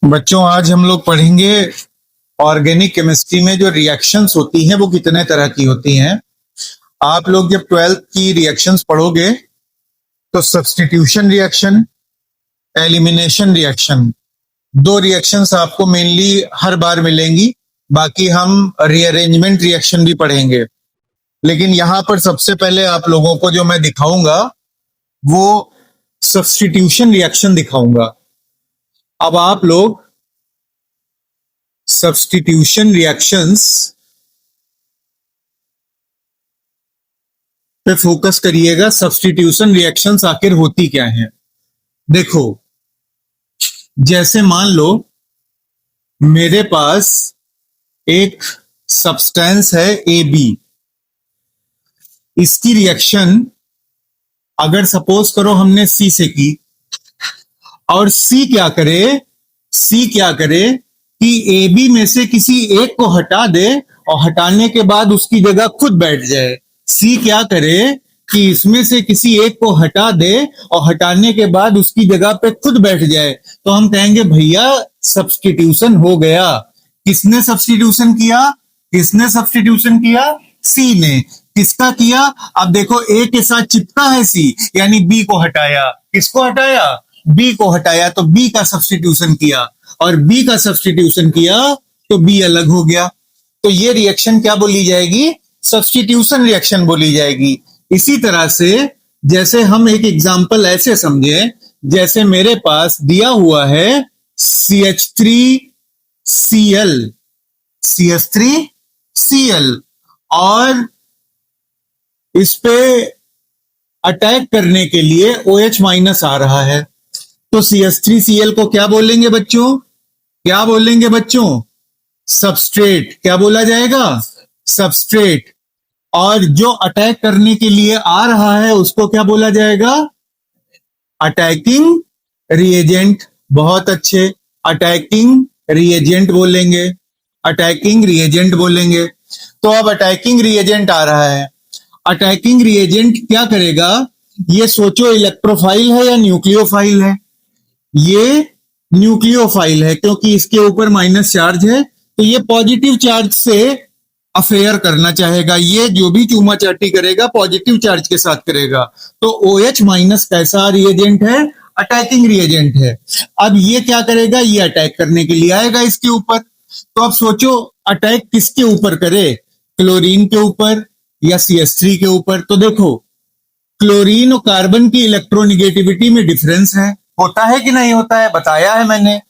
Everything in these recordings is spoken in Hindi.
बच्चों, आज हम लोग पढ़ेंगे ऑर्गेनिक केमिस्ट्री में जो रिएक्शंस होती हैं वो कितने तरह की होती हैं। आप लोग जब 12th की रिएक्शंस पढ़ोगे तो सब्स्टिट्यूशन रिएक्शन, एलिमिनेशन रिएक्शन, दो रिएक्शंस आपको मेनली हर बार मिलेंगी। बाकी हम रीअरेंजमेंट रिएक्शन भी पढ़ेंगे, लेकिन यहां पर सबसे पहले आप लोगों को जो मैं दिखाऊंगा वो सब्स्टिट्यूशन रिएक्शन दिखाऊंगा। अब आप लोग सब्स्टिट्यूशन रिएक्शंस पे फोकस करिएगा। सब्स्टिट्यूशन रिएक्शंस आखिर होती क्या हैं? देखो, जैसे मान लो मेरे पास एक सब्सटेंस है ए बी। इसकी रिएक्शन अगर सपोज करो हमने सी से की, और सी क्या करे कि ए बी में से किसी एक को हटा दे और हटाने के बाद उसकी जगह खुद बैठ जाए। सी क्या करे कि इसमें से किसी एक को हटा दे और हटाने के बाद उसकी जगह पे खुद बैठ जाए, तो हम कहेंगे भैया सब्स्टिट्यूशन हो गया। किसने सब्स्टिट्यूशन किया? सी ने। किसका किया? अब देखो, ए के साथ चिपका है सी, यानी बी को हटाया। किसको हटाया? बी को हटाया, तो बी का सब्स्टिट्यूशन किया, और बी का सब्स्टिट्यूशन किया तो बी अलग हो गया। तो ये रिएक्शन क्या बोली जाएगी? सब्स्टिट्यूशन रिएक्शन बोली जाएगी। इसी तरह से जैसे हम एक एग्जांपल ऐसे समझे, जैसे मेरे पास दिया हुआ है CH3Cl, CH3Cl, और इस पे अटैक करने के लिए OH माइनस आ रहा है। तो CH3Cl को क्या बोलेंगे बच्चों? सबस्ट्रेट। क्या बोला जाएगा? सबस्ट्रेट। और जो अटैक करने के लिए आ रहा है उसको क्या बोला जाएगा? Attacking reagent. बहुत अच्छे, अटैकिंग रिएजेंट बोलेंगे। तो अब अटैकिंग रिएजेंट आ रहा है। अटैकिंग रिएजेंट क्या करेगा? ये सोचो, इलेक्ट्रोफाइल है या न्यूक्लियोफाइल है? ये न्यूक्लियोफाइल है, क्योंकि इसके ऊपर माइनस चार्ज है, तो ये पॉजिटिव चार्ज से अफेयर करना चाहेगा। ये जो भी चूमा चाटी करेगा पॉजिटिव चार्ज के साथ करेगा। तो OH माइनस कैसा रिएजेंट है? अटैकिंग रिएजेंट है। अब ये क्या करेगा? ये अटैक करने के लिए आएगा इसके ऊपर। तो अब सोचो, अटैक किसके ऊपर करे? क्लोरीन के ऊपर या CH3 के ऊपर? तो देखो, क्लोरीन और कार्बन की इलेक्ट्रोनिगेटिविटी में डिफरेंस है। होता है कि नहीं होता है? बताया है मैंने।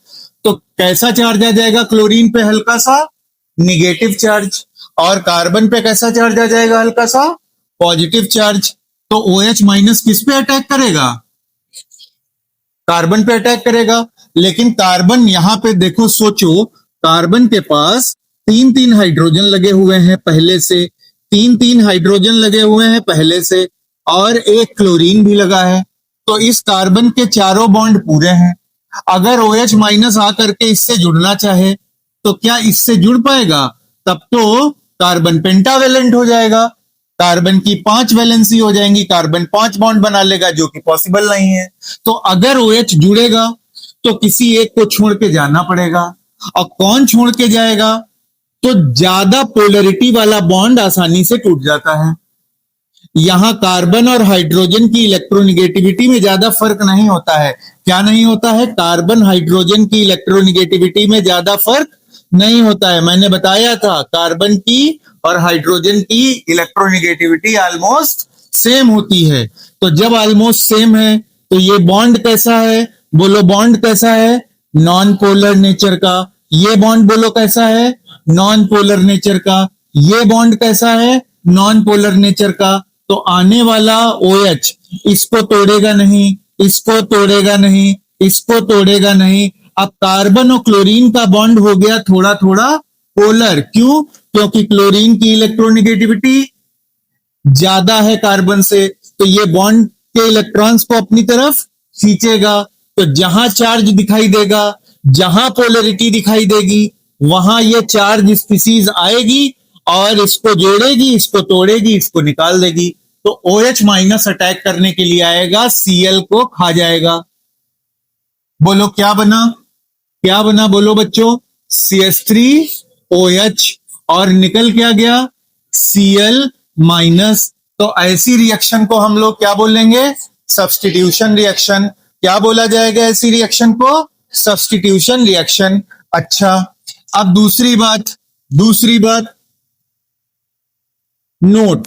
तो कैसा चार्ज आ जाएगा क्लोरीन पे? हल्का सा निगेटिव चार्ज। और कार्बन पे कैसा चार्ज आ जाएगा? हल्का सा पॉजिटिव चार्ज। तो OH माइनस किस पे अटैक करेगा? कार्बन पे अटैक करेगा। लेकिन कार्बन यहां पे देखो, सोचो, कार्बन के पास तीन तीन हाइड्रोजन लगे हुए हैं पहले से, और एक क्लोरीन भी लगा है। तो इस कार्बन के चारों बॉन्ड पूरे हैं। अगर OH माइनस आकर के इससे जुड़ना चाहे तो क्या इससे जुड़ पाएगा? तब तो कार्बन पेंटावेलेंट हो जाएगा, कार्बन की 5 वैलेंसी हो जाएंगी, कार्बन 5 बॉन्ड बना लेगा, जो कि पॉसिबल नहीं है। तो अगर OH जुड़ेगा तो किसी एक को छोड़ के जाना पड़ेगा। और कौन छोड़ के जाएगा? तो ज्यादा पोलरिटी वाला बॉन्ड आसानी से टूट जाता है। यहां कार्बन और हाइड्रोजन की इलेक्ट्रोनिगेटिविटी में ज्यादा फर्क नहीं होता है। क्या नहीं होता है? कार्बन हाइड्रोजन की इलेक्ट्रोनिगेटिविटी में ज्यादा फर्क नहीं होता है। मैंने बताया था, कार्बन की और हाइड्रोजन की इलेक्ट्रोनिगेटिविटी ऑलमोस्ट सेम होती है। तो जब ऑलमोस्ट सेम है तो ये बॉन्ड कैसा है? बोलो, बॉन्ड कैसा है? नॉन पोलर नेचर का। ये बॉन्ड बोलो कैसा है? नॉन पोलर नेचर का। ये बॉन्ड कैसा है? नॉन पोलर नेचर का। तो आने वाला OH इसको तोड़ेगा नहीं, इसको तोड़ेगा नहीं। अब कार्बन और क्लोरीन का बॉन्ड हो गया थोड़ा थोड़ा पोलर। क्यों? क्योंकि क्लोरीन की इलेक्ट्रोनिगेटिविटी ज्यादा है कार्बन से, तो ये बॉन्ड के इलेक्ट्रॉन्स को अपनी तरफ खींचेगा। तो जहां चार्ज दिखाई देगा, जहां पोलरिटी दिखाई देगी, वहां ये चार्ज स्पीसीज आएगी और इसको जोड़ेगी, इसको तोड़ेगी, इसको निकाल देगी। तो OH माइनस अटैक करने के लिए आएगा, Cl को खा जाएगा। बोलो क्या बना? क्या बना बोलो बच्चों? CH3OH और निकल क्या गया? Cl minus. तो ऐसी रिएक्शन को हम लोग क्या बोलेंगे? Substitution reaction. क्या बोला जाएगा ऐसी रिएक्शन को? Substitution reaction. अच्छा, अब दूसरी बात note,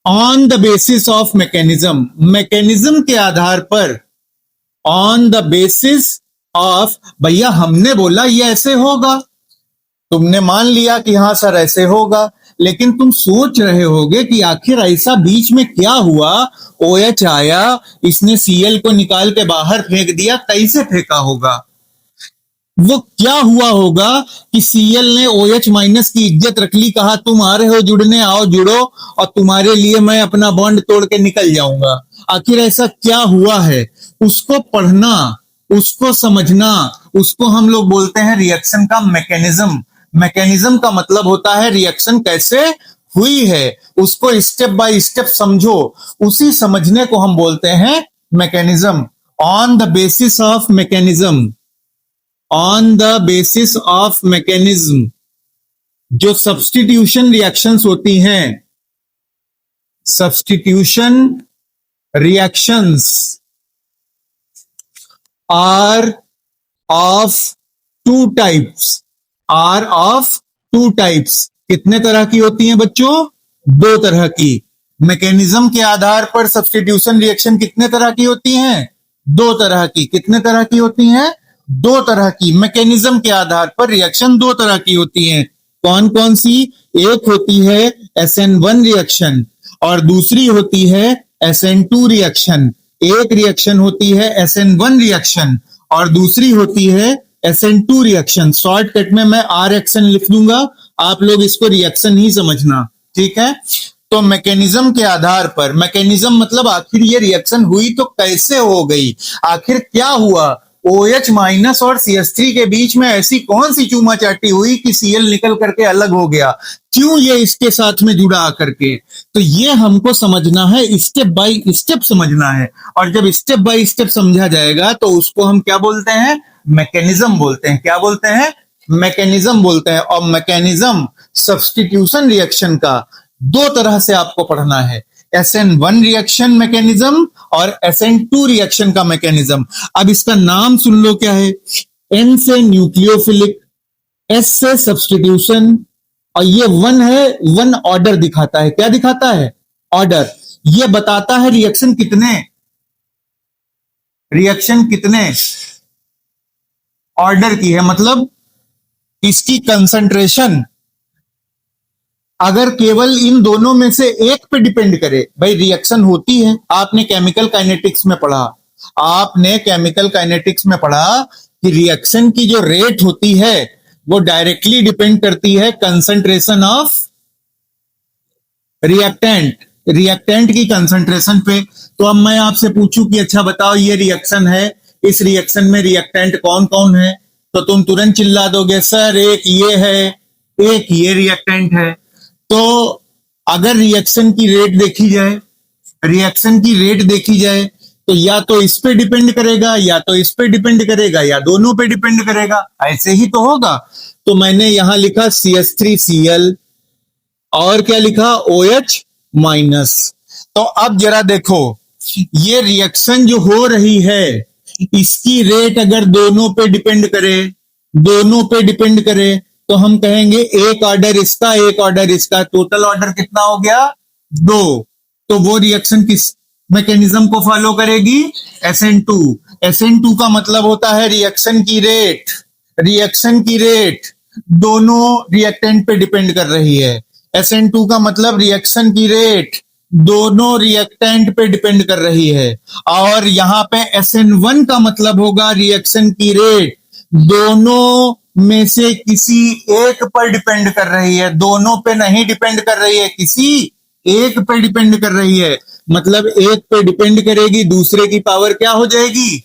on the basis of mechanism के आधार पर, ऑन द बेसिस ऑफ, भैया हमने बोला ये ऐसे होगा, तुमने मान लिया कि हाँ सर ऐसे होगा, लेकिन तुम सोच रहे होगे कि आखिर ऐसा बीच में क्या हुआ? OH आया, इसने Cl को निकाल के बाहर फेंक दिया, कैसे फेंका होगा? वो क्या हुआ होगा कि Cl ने OH माइनस की इज्जत रख ली, कहा तुम आ रहे हो जुड़ने, आओ जुड़ो, और तुम्हारे लिए मैं अपना बॉन्ड तोड़ के निकल जाऊंगा। आखिर ऐसा क्या हुआ है? उसको पढ़ना, उसको समझना, उसको हम लोग बोलते हैं रिएक्शन का मैकेनिज्म। मैकेनिज्म का मतलब होता है रिएक्शन कैसे हुई है, उसको स्टेप बाय स्टेप समझो, उसी समझने को हम बोलते हैं mechanism. On the basis of mechanism, on the basis of mechanism, जो सब्स्टिट्यूशन रिएक्शंस होती हैं, substitution reactions are of two types, are of two types. कितने तरह की होती हैं बच्चों? दो तरह की। मैकेनिज्म के आधार पर सब्स्टिट्यूशन रिएक्शन कितने तरह की होती हैं? दो तरह की। कितने तरह की होती हैं? दो तरह की। मैकेनिज्म के आधार पर रिएक्शन दो तरह की होती हैं। कौन कौन सी? एक होती है SN1 रिएक्शन और दूसरी होती है SN2 रिएक्शन। एक रिएक्शन होती है SN1 रिएक्शन और दूसरी होती है SN2 रिएक्शन। शॉर्टकट में मैं RXN लिख दूंगा, आप लोग इसको रिएक्शन ही समझना, ठीक है? तो मैकेनिज्म के आधार पर, मैकेनिज्म मतलब आखिर ये रिएक्शन हुई तो कैसे हो गई, आखिर क्या हुआ? OH माइनस और CH3 के बीच में ऐसी कौन सी चूमा चाटी हुई कि Cl निकल करके अलग हो गया? क्यों ये इसके साथ में जुड़ा आकर के? तो ये हमको समझना है, स्टेप बाय स्टेप समझना है, और जब स्टेप बाय स्टेप समझा जाएगा तो उसको हम क्या बोलते हैं? मैकेनिज्म बोलते हैं। क्या बोलते हैं? मैकेनिज्म बोलते हैं। और मैकेनिज्म सब्स्टिट्यूशन रिएक्शन का दो तरह से आपको पढ़ना है, SN1 रिएक्शन मैकेनिज्म और SN2 रिएक्शन का मैकेनिज्म। अब इसका नाम सुन लो क्या है? N से न्यूक्लियोफिलिक, S से सब्स्टिट्यूशन, और ये वन है, वन ऑर्डर दिखाता है। क्या दिखाता है? ऑर्डर। ये बताता है रिएक्शन कितने ऑर्डर की है, मतलब इसकी कंसंट्रेशन अगर केवल इन दोनों में से एक पे डिपेंड करे। भाई रिएक्शन होती है, आपने केमिकल काइनेटिक्स में पढ़ा, आपने केमिकल काइनेटिक्स में पढ़ा कि रिएक्शन की जो रेट होती है वो डायरेक्टली डिपेंड करती है कंसंट्रेशन ऑफ रिएक्टेंट की कंसंट्रेशन पे। तो अब मैं आपसे पूछूं कि अच्छा बताओ, ये रिएक्शन है, इस रिएक्शन में रिएक्टेंट कौन कौन है? तो तुम तुरंत चिल्ला दोगे सर एक ये है, एक ये रिएक्टेंट है। तो अगर रिएक्शन की रेट देखी जाए तो या तो इस पे डिपेंड करेगा, या तो इस पे डिपेंड करेगा, या दोनों पे डिपेंड करेगा, ऐसे ही तो होगा। तो मैंने यहां लिखा CH3Cl और क्या लिखा? OH minus. तो अब जरा देखो, ये रिएक्शन जो हो रही है इसकी रेट अगर दोनों पे डिपेंड करे तो हम कहेंगे एक ऑर्डर इसका, एक ऑर्डर इसका, टोटल ऑर्डर कितना हो गया? 2। तो वो रिएक्शन किस मैकेनिज्म को फॉलो करेगी? SN2 का मतलब होता है रिएक्शन की रेट दोनों रिएक्टेंट पे डिपेंड कर रही है। SN2 का मतलब रिएक्शन की रेट दोनों रिएक्टेंट पे डिपेंड कर रही है। और यहां पे SN1 का मतलब होगा रिएक्शन की रेट दोनों में से किसी एक पर डिपेंड कर रही है, दोनों पे नहीं डिपेंड कर रही है, किसी एक पे डिपेंड कर रही है। मतलब एक पे डिपेंड करेगी, दूसरे की पावर क्या हो जाएगी?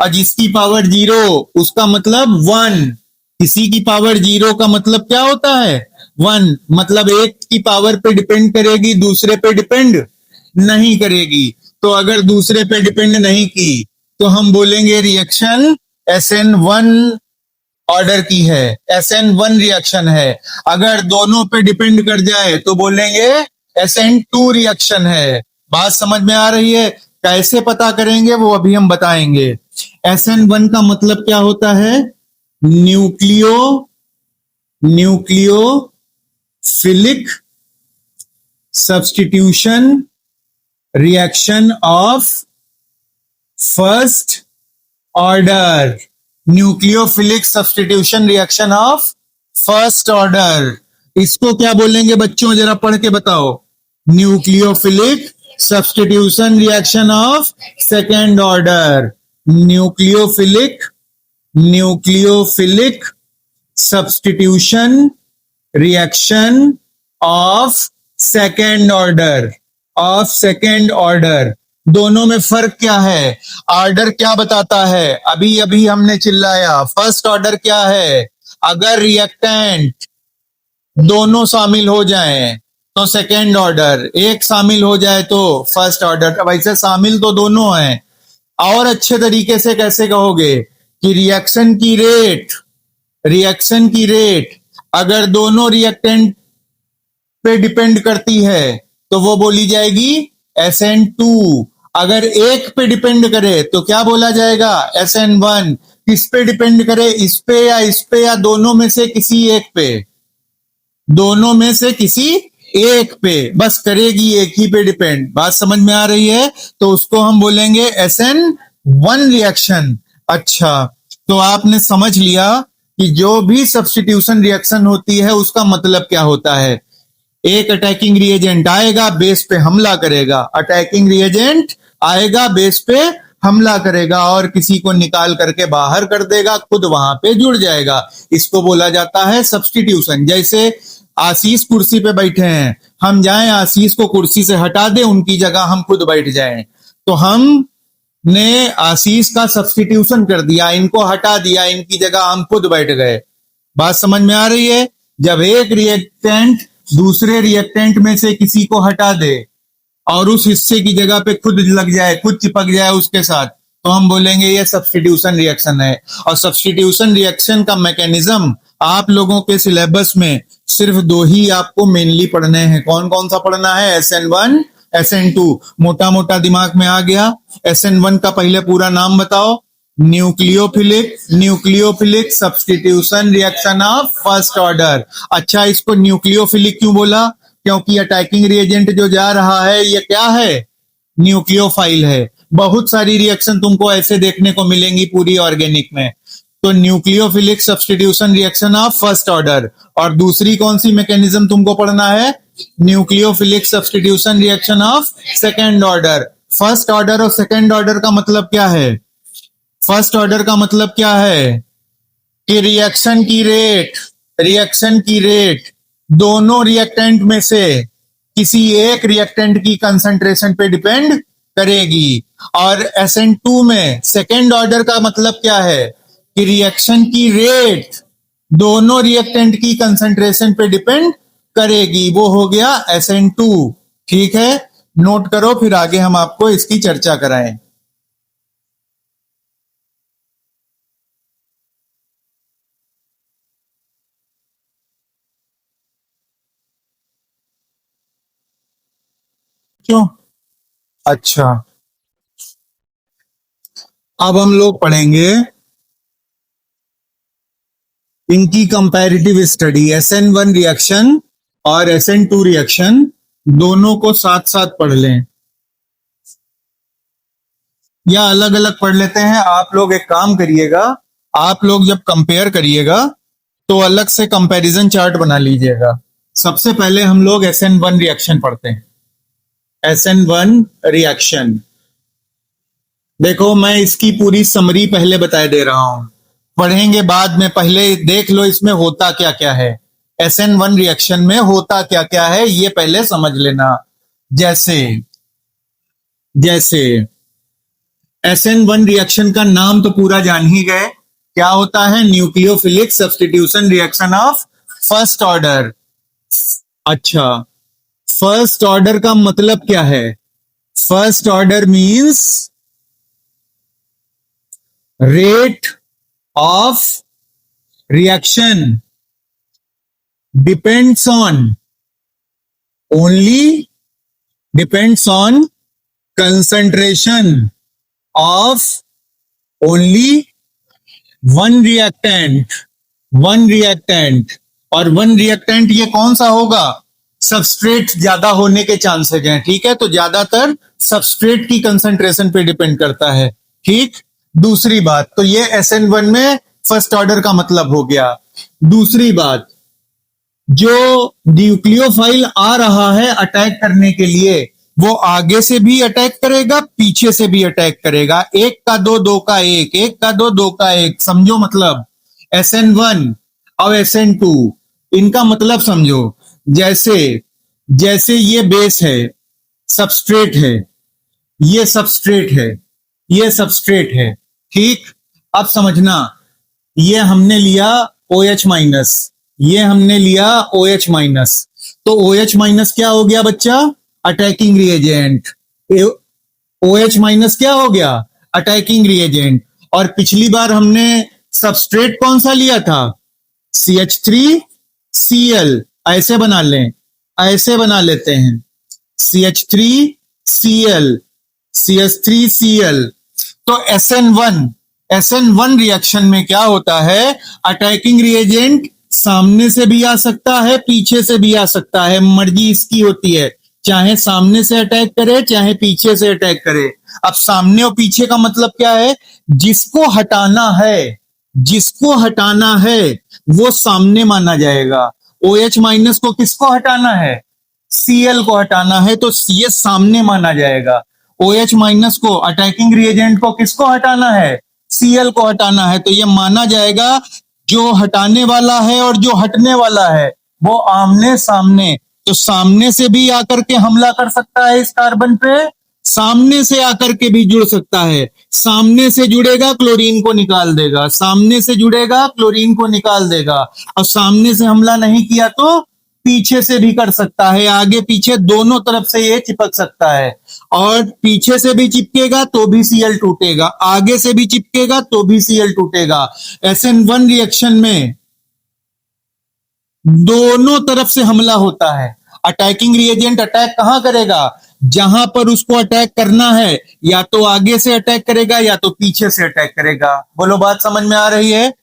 और जिसकी पावर 0 उसका मतलब 1, किसी की पावर 0 का मतलब क्या होता है? 1। मतलब एक की पावर पे डिपेंड करेगी, दूसरे पे डिपेंड नहीं करेगी। तो अगर दूसरे पे डिपेंड नहीं की तो हम बोलेंगे रिएक्शन SN1 ऑर्डर की है, SN1 रिएक्शन है। अगर दोनों पे डिपेंड कर जाए तो बोलेंगे SN2 रिएक्शन है। बात समझ में आ रही है? कैसे पता करेंगे वो अभी हम बताएंगे। SN1 का मतलब क्या होता है? Nucleophilic substitution reaction of first order. Nucleophilic substitution reaction of first order, इसको क्या बोलेंगे बच्चों, जरा पढ़ के बताओ। Nucleophilic substitution reaction of second order. Nucleophilic substitution reaction of second order. दोनों में फर्क क्या है? ऑर्डर क्या बताता है? अभी अभी हमने चिल्लाया। फर्स्ट ऑर्डर क्या है? अगर रिएक्टेंट दोनों शामिल हो जाएं तो सेकेंड ऑर्डर, एक शामिल हो जाए तो फर्स्ट ऑर्डर। वैसे शामिल तो दोनों हैं। और अच्छे तरीके से कैसे कहोगे कि रिएक्शन की रेट अगर दोनों रिएक्टेंट पे डिपेंड करती है तो वो बोली जाएगी SN2। अगर एक पे डिपेंड करे तो क्या बोला जाएगा? SN1। किस पे डिपेंड करे? इस पे या दोनों में से किसी एक पे? दोनों में से किसी एक पे, बस करेगी एक ही पे डिपेंड। बात समझ में आ रही है? तो उसको हम बोलेंगे SN1 रिएक्शन। अच्छा, तो आपने समझ लिया कि जो भी सब्स्टिट्यूशन रिएक्शन होती है उसका मतलब क्या होता है। एक अटैकिंग रिएजेंट आएगा, बेस पे हमला करेगा। अटैकिंग रिएजेंट आएगा, बेस पे हमला करेगा और किसी को निकाल करके बाहर कर देगा, खुद वहां पे जुड़ जाएगा। इसको बोला जाता है सब्स्टिट्यूशन। जैसे आशीष कुर्सी पे बैठे हैं, हम जाएं आशीष को कुर्सी से हटा दें, उनकी जगह हम खुद बैठ जाएं, तो हमने आशीष का सब्स्टिट्यूशन कर दिया, इनको हटा दिया, इनकी जगह हम खुद बैठ गए। बात समझ में आ रही है? जब एक रिएक्टेंट दूसरे रिएक्टेंट में से किसी को हटा दे और उस हिस्से की जगह पे खुद लग जाए, खुद चिपक जाए उसके साथ, तो हम बोलेंगे ये सब्स्टिट्यूशन रिएक्शन है। और सब्स्टिट्यूशन रिएक्शन का मैकेनिज्म आप लोगों के सिलेबस में सिर्फ दो ही आपको मेनली पढ़ने हैं। कौन कौन सा पढ़ना है? SN1, SN2। मोटा मोटा दिमाग में आ गया। SN1 का पहले पूरा नाम बताओ। Nucleophilic substitution reaction of first order. अच्छा, इसको न्यूक्लियोफिलिक क्यों बोला? क्योंकि अटैकिंग रिएजेंट जो जा रहा है ये क्या है? न्यूक्लियोफाइल है। बहुत सारी रिएक्शन तुमको ऐसे देखने को मिलेंगी पूरी ऑर्गेनिक में। तो nucleophilic substitution reaction of first order. और दूसरी कौन सी मैकेनिज्म तुमको पढ़ना है? Nucleophilic substitution reaction of second order. First order और सेकेंड ऑर्डर का मतलब क्या है? फर्स्ट ऑर्डर का मतलब क्या है कि रिएक्शन की रेट दोनों रिएक्टेंट में से किसी एक रिएक्टेंट की कंसंट्रेशन पे डिपेंड करेगी। और SN2 में सेकेंड ऑर्डर का मतलब क्या है कि रिएक्शन की रेट दोनों रिएक्टेंट की कंसंट्रेशन पे डिपेंड करेगी। वो हो गया SN2। ठीक है, नोट करो, फिर आगे हम आपको इसकी चर्चा कराएं। क्यों? अच्छा, अब हम लोग पढ़ेंगे इनकी कंपैरेटिव स्टडी। SN1 रिएक्शन और SN2 रिएक्शन दोनों को साथ साथ पढ़ लें या अलग अलग पढ़ लेते हैं। आप लोग एक काम करिएगा, आप लोग जब कंपेयर करिएगा तो अलग से कंपैरिजन चार्ट बना लीजिएगा। सबसे पहले हम लोग SN1 रिएक्शन पढ़ते हैं। SN1 रिएक्शन देखो, मैं इसकी पूरी समरी पहले बता दे रहा हूं, पढ़ेंगे बाद में। पहले देख लो इसमें होता क्या क्या है। SN1 रिएक्शन में होता क्या क्या है ये पहले समझ लेना। जैसे जैसे SN1 रिएक्शन का नाम तो पूरा जान ही गए, क्या होता है? Nucleophilic substitution reaction of first order. अच्छा, फर्स्ट ऑर्डर का मतलब क्या है? First order means rate of reaction depends on only depends on concentration of only one reactant और वन रिएक्टेंट ये कौन सा होगा? सबस्ट्रेट ज्यादा होने के चांसेस हैं, ठीक है, तो ज्यादातर सबस्ट्रेट की कंसंट्रेशन पे डिपेंड करता है, ठीक। दूसरी बात, तो ये SN1 में फर्स्ट ऑर्डर का मतलब हो गया। दूसरी बात, जो न्यूक्लियोफाइल आ रहा है अटैक करने के लिए, वो आगे से भी अटैक करेगा, पीछे से भी अटैक करेगा। एक का दो, दो का एक, एक का दो, दो का एक, समझो मतलब। SN1 और SN2 इनका मतलब समझो। जैसे जैसे ये बेस है, सबस्ट्रेट है, ये सबस्ट्रेट है, ये सबस्ट्रेट है, ठीक। अब समझना, ये हमने लिया OH माइनस, ये हमने लिया OH माइनस, तो OH माइनस क्या हो गया बच्चा? Attacking reagent. OH माइनस क्या हो गया? Attacking reagent. और पिछली बार हमने सबस्ट्रेट कौन सा लिया था? CH3Cl। ऐसे बना लें, ऐसे बना लेते हैं, CH3Cl, CH3Cl। तो SN1 रिएक्शन में क्या होता है? अटैकिंग रिएजेंट सामने से भी आ सकता है, पीछे से भी आ सकता है, मर्जी इसकी होती है, चाहे सामने से अटैक करे, चाहे पीछे से अटैक करे। अब सामने और पीछे का मतलब क्या है? जिसको हटाना है, जिसको हटाना है वो सामने माना जाएगा। OH माइनस को किसको हटाना है? Cl को हटाना है, तो ये सामने माना जाएगा। OH माइनस को, अटैकिंग रिएजेंट को किसको हटाना है? Cl को हटाना है, तो ये माना जाएगा जो हटाने वाला है और जो हटने वाला है वो आमने सामने। तो सामने से भी आकर के हमला कर सकता है इस कार्बन पे, सामने से आकर के भी जुड़ सकता है। सामने से जुड़ेगा, क्लोरीन को निकाल देगा, सामने से जुड़ेगा, क्लोरीन को निकाल देगा। और सामने से हमला नहीं किया तो पीछे से भी कर सकता है, आगे पीछे दोनों तरफ से ये चिपक सकता है। और पीछे से भी चिपकेगा तो भी Cl टूटेगा, आगे से भी चिपकेगा तो भी Cl टूटेगा। SN1 रिएक्शन में दोनों तरफ से हमला होता है। अटैकिंग रिएजेंट अटैक कहां करेगा? जहां पर उसको अटैक करना है, या तो आगे से अटैक करेगा या तो पीछे से अटैक करेगा। बोलो, बात समझ में आ रही है?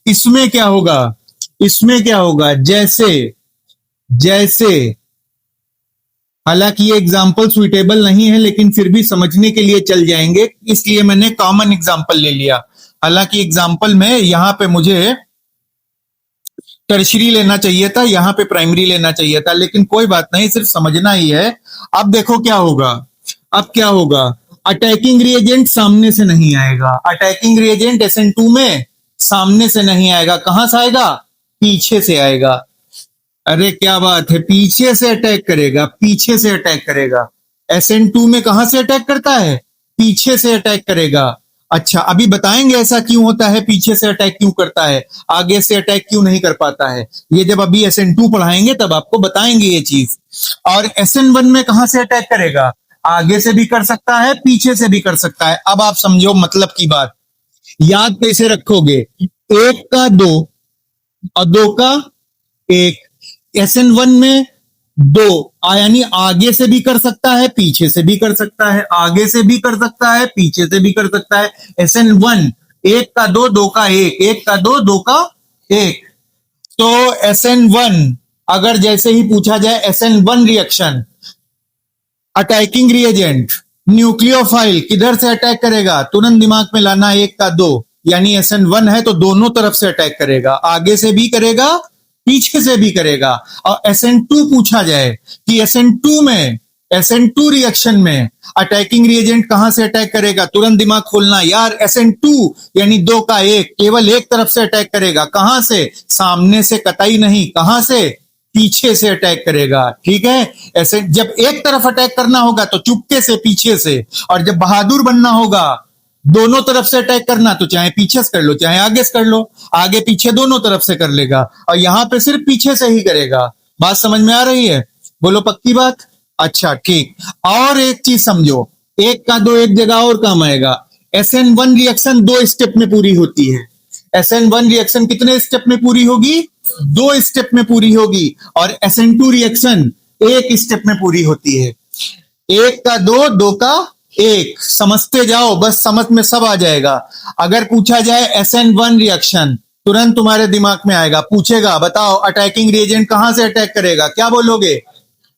इसमें क्या होगा? इसमें क्या होगा? जैसे जैसे हालांकि ये एग्जाम्पल सुइटेबल नहीं है, लेकिन फिर भी समझने के लिए चल जाएंगे, इसलिए मैंने कॉमन एग्जाम्पल ले लिया। हालांकि एग्जाम्पल में यहां पे मुझे टर्शरी लेना चाहिए था, यहां पे प्राइमरी लेना चाहिए था, लेकिन कोई बात नहीं, सिर्फ समझना ही है। अब देखो क्या होगा, अब क्या होगा? अटैकिंग रिएजेंट सामने से नहीं आएगा, अटैकिंग रिएजेंट SN2 में सामने से नहीं आएगा, कहां से आएगा? पीछे से आएगा। अरे क्या बात है, पीछे से अटैक करेगा, पीछे से अटैक करेगा। SN2 में कहां से अटैक करता है? पीछे से अटैक करेगा। अच्छा, अभी बताएंगे ऐसा क्यों होता है, पीछे से अटैक क्यों करता है, आगे से अटैक क्यों नहीं कर पाता है। ये जब अभी SN2 पढ़ाएंगे तब आपको बताएंगे ये चीज। और SN1 में कहां से अटैक करेगा? आगे से भी कर सकता है, पीछे से भी कर सकता है। अब आप समझो मतलब की बात, याद कैसे रखोगे? एक का दो और दो का एक। SN1 में दो, यानी आगे से भी कर सकता है, पीछे से भी कर सकता है, आगे से भी कर सकता है, पीछे से भी कर सकता है। SN1 एक का दो, दो का एक, एक का दो, दो का एक। तो SN1 अगर जैसे ही पूछा जाए SN1 reaction, attacking reagent nucleophile किधर से अटैक करेगा, तुरंत दिमाग में लाना, एक का दो, यानी SN1 है तो दोनों तरफ से अटैक करेगा, आगे से भी करेगा, पीछे से भी करेगा। और SN2 पूछा जाए कि SN2 रिएक्शन में अटैकिंग रिएजेंट कहां से अटैक करेगा, तुरंत दिमाग खोलना यार, SN2 यानी दो का एक, केवल एक तरफ से अटैक करेगा। कहां से? सामने से कतई नहीं, कहां से? पीछे से अटैक करेगा, ठीक है। ऐसे जब एक तरफ अटैक करना होगा तो चुपके से पीछे से, और जब बहादुर बनना होगा दोनों तरफ से अटैक करना, तो चाहे पीछे से कर लो चाहे आगे से कर लो, आगे पीछे दोनों तरफ से कर लेगा। और यहां पे सिर्फ पीछे से ही करेगा। बात समझ में आ रही है? बोलो पक्की बात? अच्छा ठीक। और एक चीज समझो, एक का दो एक जगह और काम आएगा। SN1 रिएक्शन दो स्टेप में पूरी होती है। SN1 रिएक्शन कितने स्टेप में पूरी होगी? 2 स्टेप में पूरी होगी। और SN2 रिएक्शन 1 स्टेप में पूरी होती है। 1 का 2, 2 का 1, समझते जाओ, बस समझ में सब आ जाएगा। अगर पूछा जाए SN1 रिएक्शन, तुरंत तुम्हारे दिमाग में आएगा, पूछेगा बताओ अटैकिंग रिएजेंट कहां से अटैक करेगा, क्या बोलोगे?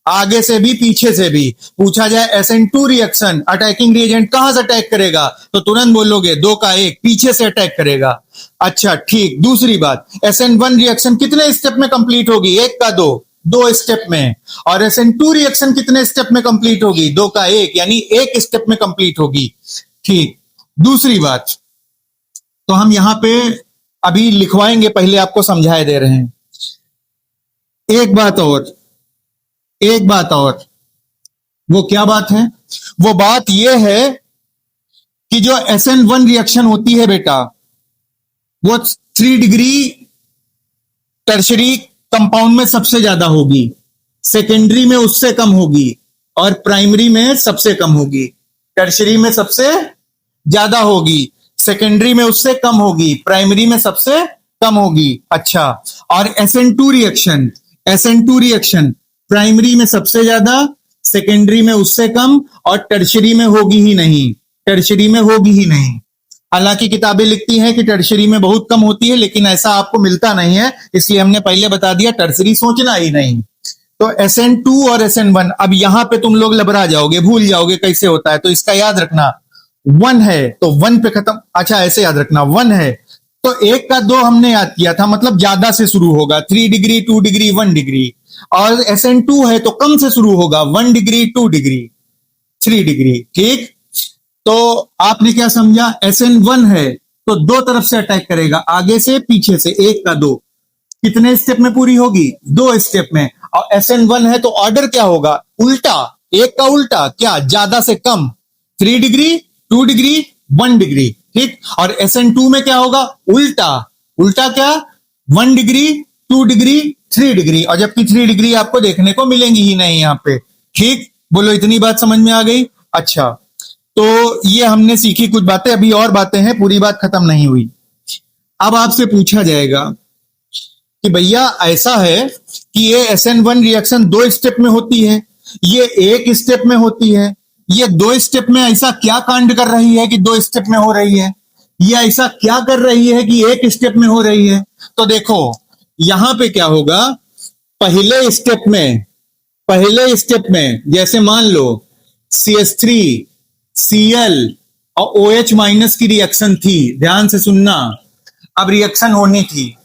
आगे से भी पीछे से भी। पूछा जाए SN2 रिएक्शन, अटैकिंग रिएजेंट कहां से अटैक करेगा, तो तुरंत बोलोगे 2 का 1, पीछे से अटैक करेगा। अच्छा ठीक। दूसरी बात, SN1 रिएक्शन कितने स्टेप में कंप्लीट होगी? 1 का 2, 2 स्टेप में। और SN2 रिएक्शन कितने स्टेप में कंप्लीट होगी? 2 का 1, यानी 1 स्टेप में कंप्लीट होगी। ठीक। दूसरी बात, तो हम यहां पे अभी लिखवाएंगे, पहले आपको समझाए दे रहे हैं। एक बात और, वो क्या बात है? वो बात यह है कि जो SN1 रिएक्शन होती है बेटा, वो 3 डिग्री टर्शरी कंपाउंड में सबसे ज्यादा होगी, सेकेंडरी में उससे कम होगी, और प्राइमरी में सबसे कम होगी। टर्शरी में सबसे ज्यादा होगी, सेकेंडरी में उससे कम होगी, प्राइमरी में सबसे कम होगी। अच्छा, और SN2 रिएक्शन प्राइमरी में सबसे ज्यादा, सेकेंडरी में उससे कम, और टर्शरी में होगी ही नहीं। हालांकि किताबें लिखती हैं कि टर्शरी में बहुत कम होती है, लेकिन ऐसा आपको मिलता नहीं है, इसलिए हमने पहले बता दिया, टर्शरी सोचना ही नहीं। तो SN2 और SN1, अब यहां पे तुम लोग लबरा जाओगे, भूल जाओगे कैसे होता है, तो इसका याद रखना। 1 है तो 1 पे खत्म। अच्छा, ऐसे याद रखना, 1 है तो 1 का 2 हमने याद किया था, मतलब ज्यादा से शुरू होगा, 3 डिग्री, 2 डिग्री, 1 डिग्री। और SN2 है तो कम से शुरू होगा, 1 डिग्री, 2 डिग्री, 3 डिग्री। ठीक। तो आपने क्या समझा? SN1 है तो 2 तरफ से अटैक करेगा, आगे से पीछे से। 1 का 2 कितने स्टेप में पूरी होगी? 2 स्टेप में। और SN1 है तो ऑर्डर क्या होगा? उल्टा, 1 का उल्टा, क्या? ज्यादा से कम, 3 डिग्री, 2 डिग्री, 1 डिग्री। ठीक। और SN2 में क्या होगा? उल्टा क्या? 1 डिग्री, 2 डिग्री, 3 डिग्री। और जबकि 3 डिग्री आपको देखने को मिलेंगी ही नहीं यहां पे। ठीक। बोलो, इतनी बात समझ में आ गई? अच्छा, तो ये हमने सीखी कुछ बातें, अभी और बातें हैं, पूरी बात खत्म नहीं हुई। अब आपसे पूछा जाएगा कि भैया ऐसा है कि ये SN1 रिएक्शन 2 स्टेप में होती है, ये 1 स्टेप में होती है, ये 2 स्टेप में ऐसा क्या कांड कर रही है कि 2 स्टेप में हो रही है? ये ऐसा क्या कर रही है कि 1 स्टेप में हो रही है? तो देखो यहां पे क्या होगा, पहले स्टेप में जैसे मान लो CH3 Cl और OH माइनस की रिएक्शन थी, ध्यान से सुनना, अब रिएक्शन होनी थी,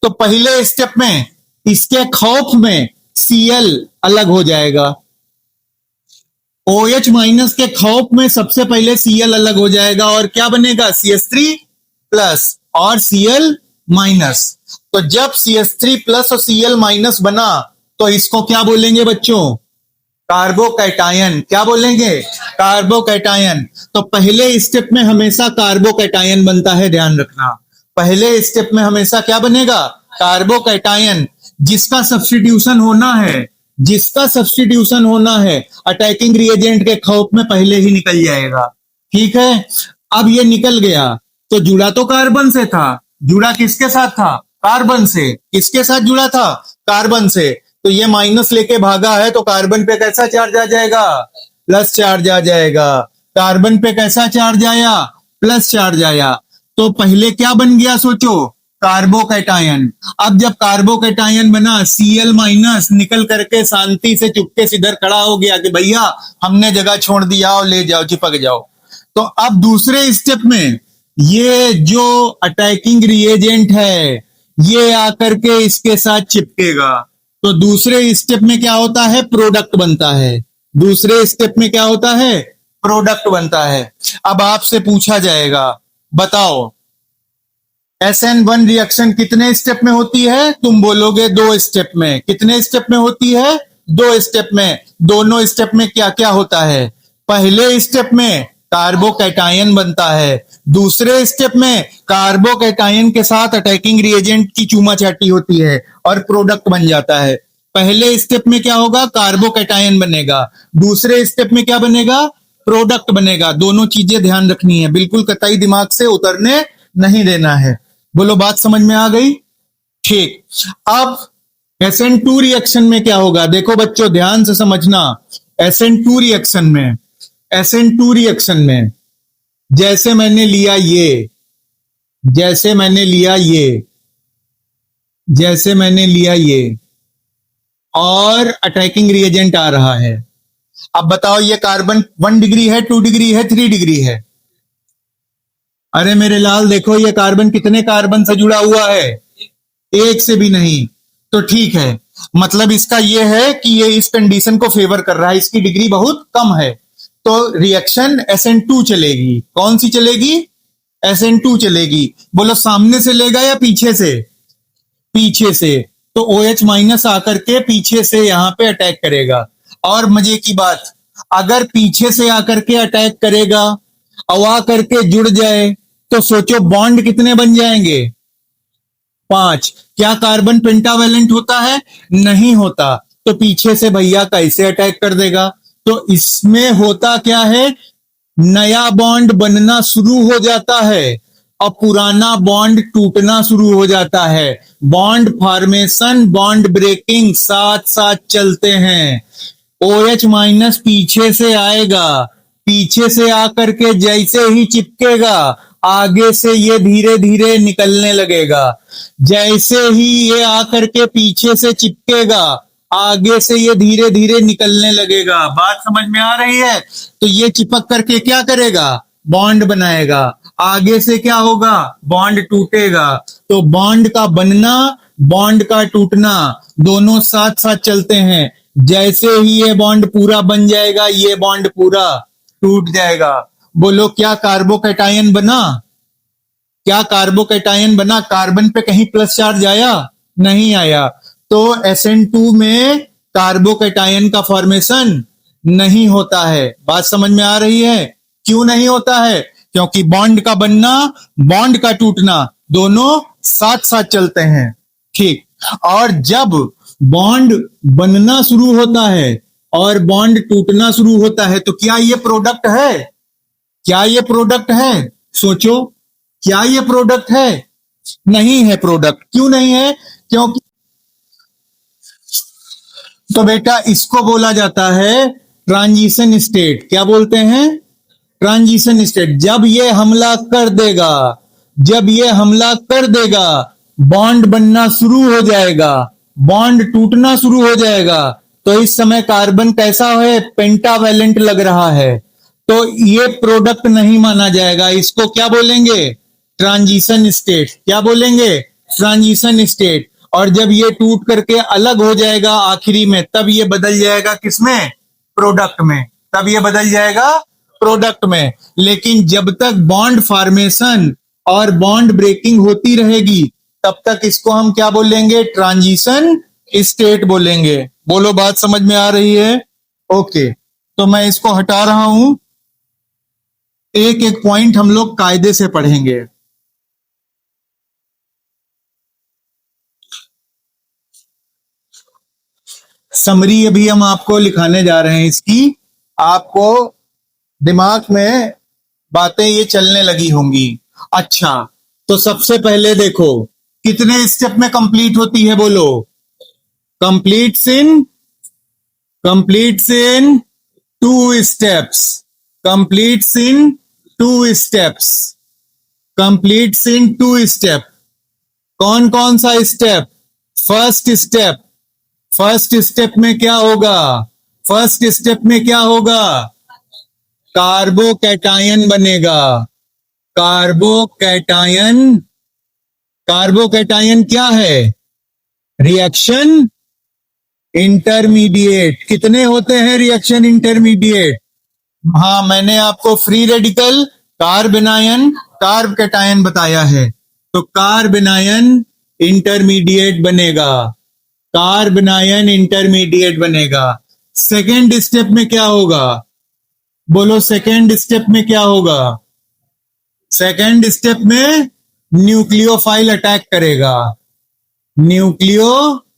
तो पहले स्टेप में इसके खौफ में Cl अलग हो जाएगा, OH माइनस के खौफ में सबसे पहले Cl अलग हो जाएगा, और क्या बनेगा? CH3 प्लस और Cl माइनस। तो जब CH3 प्लस और Cl माइनस बना तो इसको क्या बोलेंगे बच्चों? कार्बोकैटायन। क्या बोलेंगे? कार्बोकैटायन। तो पहले स्टेप में हमेशा कार्बोकैटायन बनता है, ध्यान रखना। पहले स्टेप में हमेशा क्या बनेगा? कार्बोकैटायन, जिसका सब्स्टिट्यूशन होना है अटैकिंग रिएजेंट के खौफ में पहले ही निकल जाएगा। ठीक है। अब ये निकल गया तो जुड़ा तो कार्बन से था, जुड़ा किसके साथ था? कार्बन से। किसके साथ जुड़ा था? कार्बन से। तो ये माइनस लेके भागा है तो कार्बन पे कैसा चार्ज आ जाएगा? प्लस चार्ज आ जाएगा। कार्बन पे कैसा चार्ज आया? प्लस चार्ज आया। तो पहले क्या बन गया सोचो? कार्बोकैटायन। अब जब कार्बोकैटायन बना, Cl माइनस निकल करके शांति से चुपके से इधर खड़ा हो गया कि भैया हमने जगह छोड़ दिया और ले जाओ, चिपक जाओ। तो अब दूसरे स्टेप में ये जो अटैकिंग रिएजेंट है ये आकर के इसके साथ चिपकेगा, तो दूसरे स्टेप में क्या होता है? प्रोडक्ट बनता है। दूसरे स्टेप में क्या होता है? प्रोडक्ट बनता है। अब आपसे पूछा जाएगा, बताओ SN1 रिएक्शन कितने स्टेप में होती है? तुम बोलोगे 2 स्टेप में। कितने स्टेप में होती है? 2 स्टेप में। दोनों स्टेप में क्या क्या होता है? पहले स्टेप में कार्बोकैटायन बनता है, दूसरे स्टेप में कार्बोकैटायन के साथ अटैकिंग रिएजेंट की चूमाचाटी होती है और प्रोडक्ट बन जाता है। पहले स्टेप में क्या होगा? कार्बोकैटायन बनेगा, दूसरे स्टेप में क्या बनेगा? प्रोडक्ट बनेगा। दोनों चीजें ध्यान रखनी है, बिल्कुल कतई दिमाग से उतरने नहीं देना है। बोलो बात समझ में आ गई? ठीक। अब SN2 रिएक्शन में क्या होगा, देखो बच्चों ध्यान से समझना। SN2 रिएक्शन में, SN2 रिएक्शन में जैसे मैंने लिया ये, जैसे मैंने लिया ये, जैसे मैंने लिया ये और अटैकिंग रिएजेंट आ रहा है। अब बताओ ये कार्बन 1 डिग्री है, 2 डिग्री है, 3 डिग्री है? अरे मेरे लाल देखो ये कार्बन कितने कार्बन से जुड़ा हुआ है? एक से भी नहीं। तो ठीक है, मतलब इसका ये है कि ये इस कंडीशन को फेवर कर रहा है, इसकी डिग्री बहुत कम है। तो रिएक्शन SN2 चलेगी। कौन सी चलेगी? SN2 चलेगी। बोलो सामने से लेगा या पीछे से? पीछे से। तो OH माइनस आकर के पीछे से यहां पे अटैक करेगा। और मजे की बात, अगर पीछे से आकर के अटैक करेगा और आकर के जुड़ जाए तो सोचो बॉन्ड कितने बन जाएंगे? 5। क्या कार्बन पेंटावेलेंट होता है? नहीं होता। तो पीछे से भैया कैसे अटैक कर देगा? तो इसमें होता क्या है, नया बॉन्ड बनना शुरू हो जाता है और पुराना बॉन्ड टूटना शुरू हो जाता है। बॉन्ड फॉर्मेशन, बॉन्ड ब्रेकिंग साथ साथ चलते हैं। OH माइनस पीछे से आएगा, पीछे से आकर के जैसे ही चिपकेगा आगे से ये धीरे धीरे निकलने लगेगा। जैसे ही ये आकर के पीछे से चिपकेगा आगे से ये धीरे धीरे निकलने लगेगा। बात समझ में आ रही है? तो ये चिपक करके क्या करेगा? बॉन्ड बनाएगा। आगे से क्या होगा? बॉन्ड टूटेगा। तो बॉन्ड का बनना, बॉन्ड का टूटना दोनों साथ साथ चलते हैं। जैसे ही ये बॉन्ड पूरा बन जाएगा ये बॉन्ड पूरा टूट जाएगा। बोलो क्या कार्बोकैटायन बना? क्या कार्बोकैटायन बना? कार्बन पे कहीं प्लस चार्ज आया? नहीं आया। तो SN2 में कार्बोकैटायन का फॉर्मेशन नहीं होता है। बात समझ में आ रही है? क्यों नहीं होता है? क्योंकि बॉन्ड का बनना, बॉन्ड का टूटना दोनों साथ साथ चलते हैं। ठीक। और जब बॉन्ड बनना शुरू होता है और बॉन्ड टूटना शुरू होता है तो क्या ये प्रोडक्ट है? क्या ये प्रोडक्ट है? सोचो, क्या ये प्रोडक्ट है? नहीं है प्रोडक्ट। क्यों नहीं है? क्योंकि तो बेटा इसको बोला जाता है ट्रांजिशन स्टेट। क्या बोलते हैं? Transition state. जब ये हमला कर देगा, जब ये हमला कर देगा बॉन्ड बनना शुरू हो जाएगा, बॉन्ड टूटना शुरू हो जाएगा। तो इस समय कार्बन कैसा है? पेंटावेलेंट लग रहा है। तो ये प्रोडक्ट नहीं माना जाएगा। इसको क्या बोलेंगे? Transition state. क्या बोलेंगे? Transition state. और जब ये टूट करके अलग हो जाएगा आखिरी में तब ये बदल जाएगा किसमें? प्रोडक्ट में। तब ये बदल जाएगा प्रोडक्ट में। लेकिन जब तक बॉन्ड फॉर्मेशन और बॉन्ड ब्रेकिंग होती रहेगी तब तक इसको हम क्या बोलेंगे? ट्रांजिशन स्टेट बोलेंगे। बोलो बात समझ में आ रही है? ओके, तो मैं इसको हटा रहा हूं। एक एक पॉइंट हम लोग कायदे से पढ़ेंगे। समरी अभी हम आपको लिखाने जा रहे हैं इसकी। आपको दिमाग में बातें ये चलने लगी होंगी। अच्छा, तो सबसे पहले देखो कितने स्टेप में कंप्लीट होती है? बोलो। कंप्लीट्स इन, कंप्लीट्स इन 2 स्टेप्स। कंप्लीट्स इन 2 स्टेप्स। कंप्लीट्स इन 2 स्टेप। कौन कौन सा step? First step. First step में क्या होगा? फर्स्ट स्टेप में क्या होगा? कार्बोकैटायन बनेगा। कार्बोकैटायन। कार्बोकैटायन क्या है? Reaction intermediate. कितने होते हैं रिएक्शन इंटरमीडिएट? हाँ, मैंने आपको फ्री रेडिकल, कार्बेनायन, कार्बोकैटायन बताया है। तो कार्बेनायन इंटरमीडिएट बनेगा। कार्बेनायन इंटरमीडिएट बनेगा। सेकेंड स्टेप में क्या होगा? बोलो सेकेंड स्टेप में क्या होगा? सेकेंड स्टेप में न्यूक्लियोफाइल अटैक करेगा। न्यूक्लियोफाइल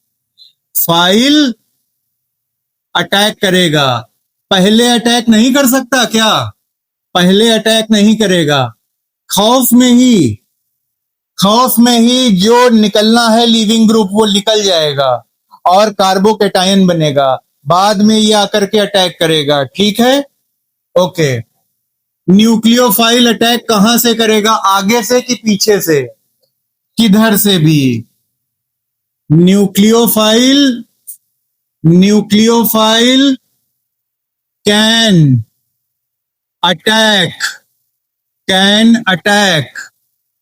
अटैक करेगा। पहले अटैक नहीं कर सकता क्या? पहले अटैक नहीं करेगा। खौफ में ही, खौफ में ही जो निकलना है लीविंग ग्रुप वो निकल जाएगा और कार्बोकेटायन बनेगा, बाद में ये आकर के अटैक करेगा। ठीक है, ओके। न्यूक्लियोफाइल अटैक कहां से करेगा, आगे से कि पीछे से, किधर से भी? Nucleophile nucleophile can attack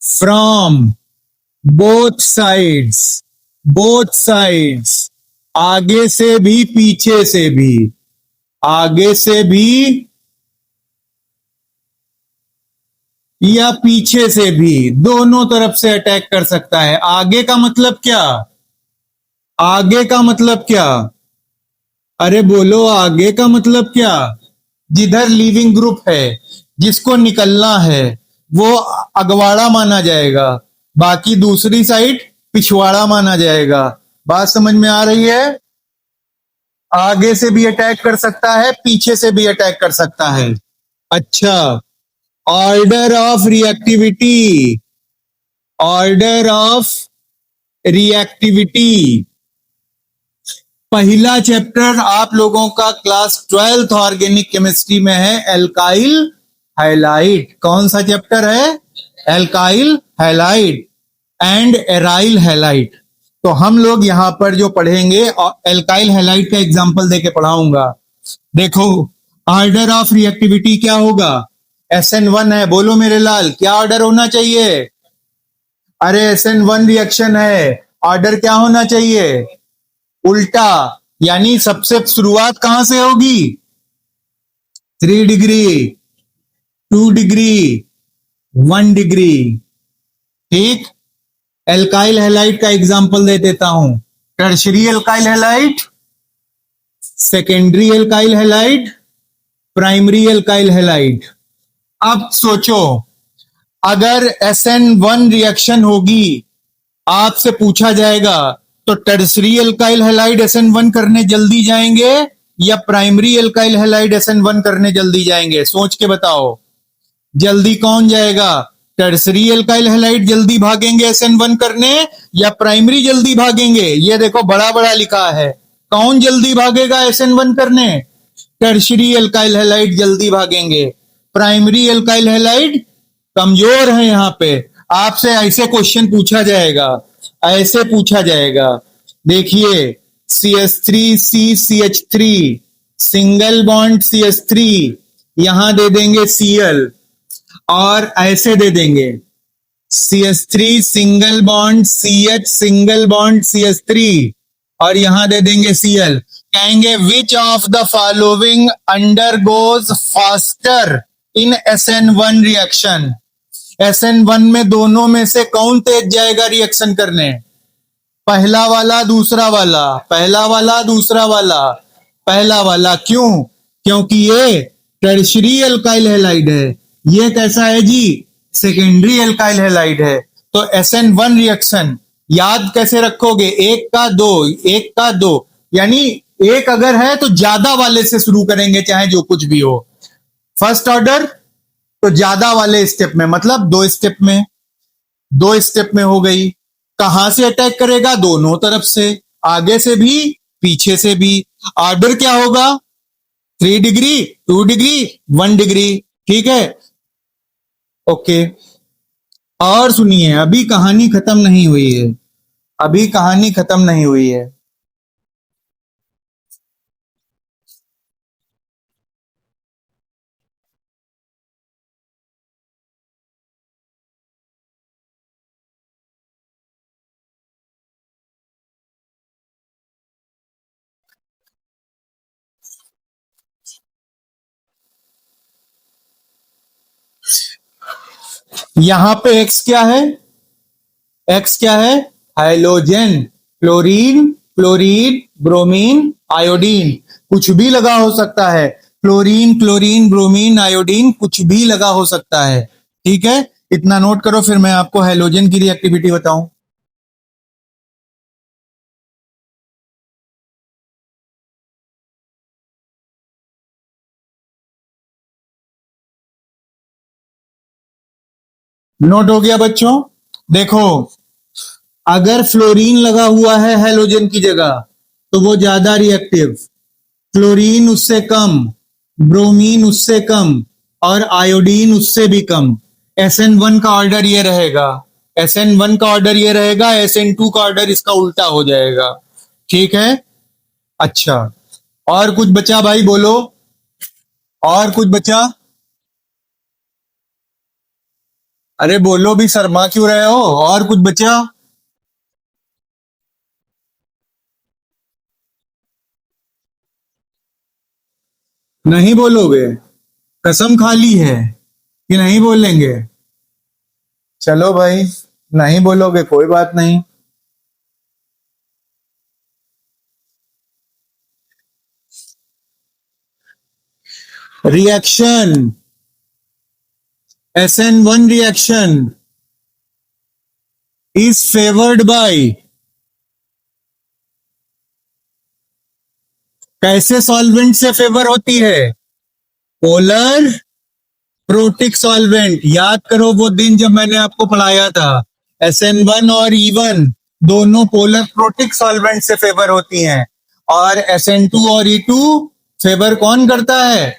from both sides, आगे से भी पीछे से भी, आगे से भी या पीछे से भी, दोनों तरफ से अटैक कर सकता है। आगे का मतलब क्या? आगे का मतलब क्या? अरे बोलो, आगे का मतलब क्या? जिधर लिविंग ग्रुप है, जिसको निकलना है, वो अगवाड़ा माना जाएगा, बाकी दूसरी साइड पिछवाड़ा माना जाएगा। बात समझ में आ रही है? आगे से भी अटैक कर सकता है, पीछे से भी अटैक कर सकता है। अच्छा, order of reactivity, order of reactivity. पहला चैप्टर आप लोगों का क्लास 12th ऑर्गेनिक केमिस्ट्री में है, एल्काइल हैलाइड। कौन सा चैप्टर है? Alkyl halide and aryl halide. तो हम लोग यहां पर जो पढ़ेंगे, एल्काइल हैलाइड का एग्जांपल देके पढ़ाऊंगा। देखो, ऑर्डर ऑफ रिएक्टिविटी क्या होगा? SN1 है, बोलो मेरे लाल, क्या ऑर्डर होना चाहिए? अरे SN1 रिएक्शन है, ऑर्डर क्या होना चाहिए? उल्टा, यानी सबसे शुरुआत कहां से होगी? 3 डिग्री, 2 डिग्री, 1 डिग्री। ठीक, एल्काइल हैलाइड का एग्जांपल दे देता हूं। Tertiary alkyl halide, secondary alkyl halide, primary alkyl halide. अब सोचो, अगर SN1 रिएक्शन होगी, आपसे पूछा जाएगा तो टर्सरी एल्काइल हैलाइड SN1 करने जल्दी जाएंगे या प्राइमरी एल्काइल हैलाइड SN1 करने जल्दी जाएंगे? सोच के बताओ, जल्दी कौन जाएगा? टर्सरी एल्काइल हैलाइड जल्दी भागेंगे SN1 करने या प्राइमरी जल्दी भागेंगे? ये देखो बड़ा बड़ा लिखा है, कौन जल्दी भागेगा SN1 करने? टर्शरी एल्काइल हैलाइड जल्दी भागेंगे, प्राइमरी एल्काइल हैलाइड कमजोर है। यहां पे आपसे ऐसे क्वेश्चन पूछा जाएगा, ऐसे पूछा जाएगा। देखिए, CH3CCH3 सिंगल बॉन्ड CH3, यहां दे देंगे Cl, और ऐसे दे देंगे CH3 single bond CH single bond CH3, और यहां दे देंगे Cl। कहेंगे which of the following undergoes faster in SN1 reaction? SN1 में दोनों में से कौन तेज जाएगा रिएक्शन करने? पहला वाला, दूसरा वाला? पहला वाला, दूसरा वाला? पहला वाला। क्यों? क्योंकि ये टर्शरी एल्काइल हैलाइड है, ये कैसा है जी? सेकेंडरी एल्काइल हैलाइड है। तो SN1 रिएक्शन याद कैसे रखोगे? एक का दो, एक का दो, यानी एक अगर है तो ज्यादा वाले से शुरू करेंगे, चाहे जो कुछ भी हो। फर्स्ट ऑर्डर तो ज्यादा वाले स्टेप में, मतलब 2 स्टेप में, 2 स्टेप में हो गई। कहां से अटैक करेगा? दोनों तरफ से, आगे से भी, पीछे से भी। ऑर्डर क्या होगा? 3 डिग्री, 2 डिग्री, 1 डिग्री। ठीक है, ओके। और सुनिए, अभी कहानी खत्म नहीं हुई है, अभी कहानी खत्म नहीं हुई है। यहां पे एक्स क्या है? एक्स क्या है? Halogen, chlorine, chlorine, bromine, iodine. कुछ भी लगा हो सकता है, क्लोरीन, क्लोरीन, ब्रोमीन, आयोडीन, कुछ भी लगा हो सकता है। ठीक है, इतना नोट करो, फिर मैं आपको हाइलोजन की रिएक्टिविटी बताऊं। नोट हो गया बच्चों? देखो, अगर फ्लोरीन लगा हुआ है हेलोजन की जगह तो वो ज्यादा रिएक्टिव, क्लोरीन उससे कम, ब्रोमीन उससे कम और आयोडीन उससे भी कम। SN1 का ऑर्डर ये रहेगा, SN1 का ऑर्डर ये रहेगा, SN2 का ऑर्डर इसका उल्टा हो जाएगा। ठीक है, अच्छा, और कुछ बचा भाई, बोलो, और कुछ बचा? अरे बोलो भी, शर्मा क्यों रहे हो? और कुछ बचा? नहीं बोलोगे? कसम खा ली है कि नहीं बोलेंगे? चलो भाई, नहीं बोलोगे कोई बात नहीं। Reaction, SN1 reaction is favoured by, कैसे सॉल्वेंट से फेवर होती है? Polar protic solvent. याद करो वो दिन जब मैंने आपको पढ़ाया था, SN1 और E1 दोनों पोलर प्रोटिक सॉल्वेंट से फेवर होती हैं, और SN2 और E2 फेवर कौन करता है?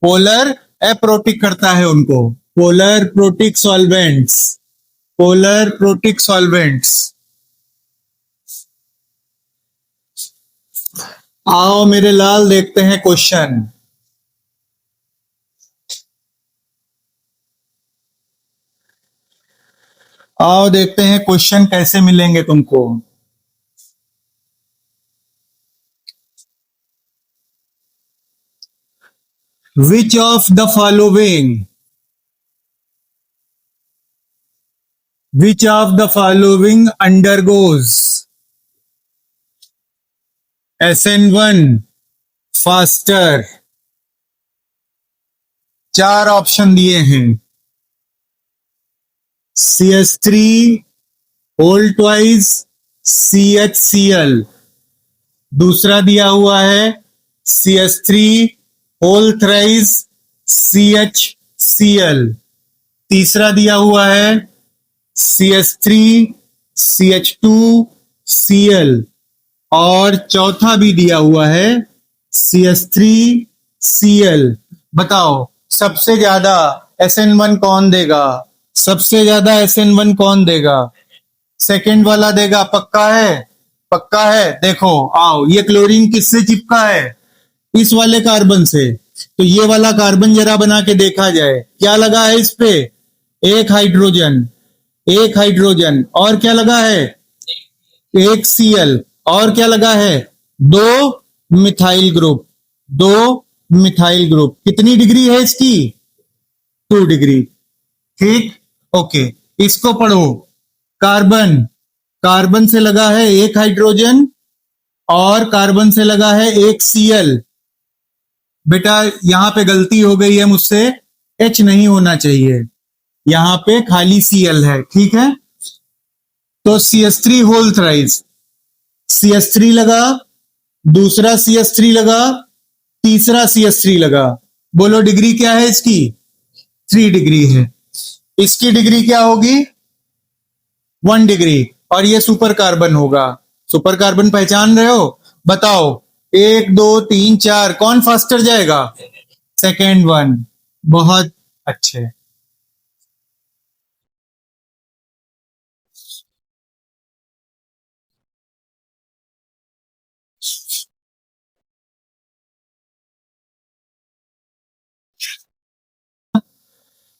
पोलर एप्रोटिक करता है उनको। Polar protic solvents, polar protic solvents. आओ मेरे लाल, देखते हैं क्वेश्चन। आओ देखते हैं क्वेश्चन कैसे मिलेंगे तुमको। Which of the following, which of the following undergoes SN1 faster? चार ऑप्शन दिए हैं, CS3 होल ट्वाइस CHCl, दूसरा दिया हुआ है CS3 होल थ्राइस CHCl, तीसरा दिया हुआ है CS3 CH2Cl, और चौथा भी दिया हुआ है CS3Cl। बताओ सबसे ज्यादा SN1 कौन देगा? सबसे ज्यादा SN1 कौन देगा? सेकंड वाला देगा, पक्का है? पक्का है। देखो आओ, ये क्लोरीन किससे चिपका है? इस वाले कार्बन से। तो ये वाला कार्बन जरा बना के देखा जाए, क्या लगा है इस पे? एक हाइड्रोजन, एक हाइड्रोजन, और क्या लगा है? एक Cl, और क्या लगा है? दो मिथाइल ग्रुप, दो मिथाइल ग्रुप। कितनी डिग्री है इसकी? 2 डिग्री। ठीक, ओके, इसको पढ़ो। कार्बन, कार्बन से लगा है एक हाइड्रोजन और कार्बन से लगा है एक Cl। बेटा यहां पे गलती हो गई है मुझसे, H नहीं होना चाहिए, यहां पे खाली Cl है। ठीक है, तो CS3 होल थ्राइस, CS3 लगा, दूसरा CS3 लगा, तीसरा CS3 लगा। बोलो डिग्री क्या है इसकी? 3 डिग्री है। इसकी डिग्री क्या होगी? 1 डिग्री। और ये सुपर कार्बन होगा। सुपर कार्बन पहचान रहे हो? बताओ, 1 2 3 4 कौन फास्टर जाएगा? Second one. बहुत अच्छे।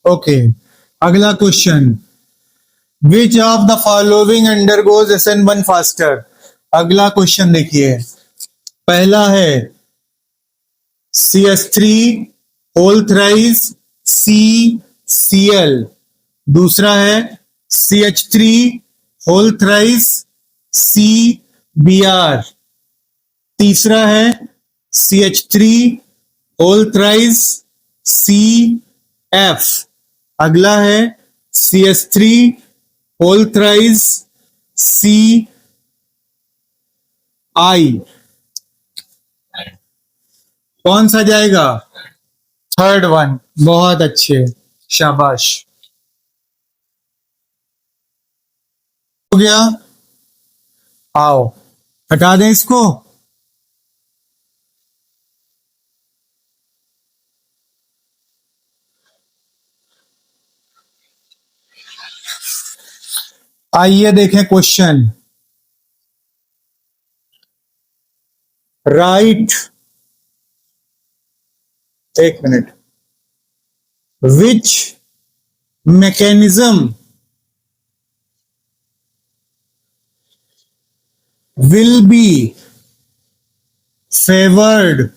ओके, अगला question, which of the following undergoes SN1 faster? अगला क्वेश्चन देखिए, पहला है CS3 होल थ्राइस CCl, दूसरा है CH3 होल थ्राइस CBr, तीसरा है CH3 होल थ्राइस CF, अगला है CS3 होल थ्राइस CI। कौन सा जाएगा? Third one. बहुत अच्छे, शाबाश। हो गया, आओ हटा दें इसको। आइए देखें क्वेश्चन। राइट, एक minute, which mechanism will be favored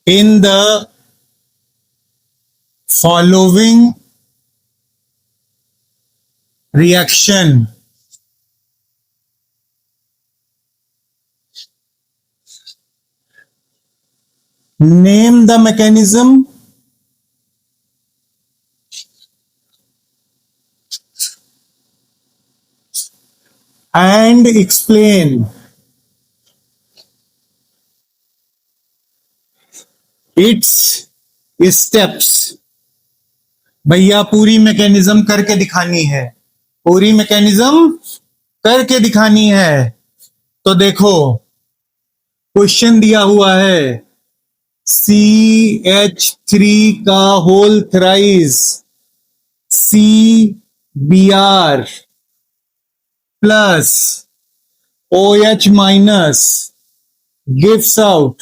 in the following reaction? Name the mechanism and explain its steps। भैया पूरी मैकेनिज्म करके दिखानी है, पूरी मैकेनिज्म करके दिखानी है। तो देखो क्वेश्चन दिया हुआ है, CH3 का whole thrice CBr plus OH minus gives out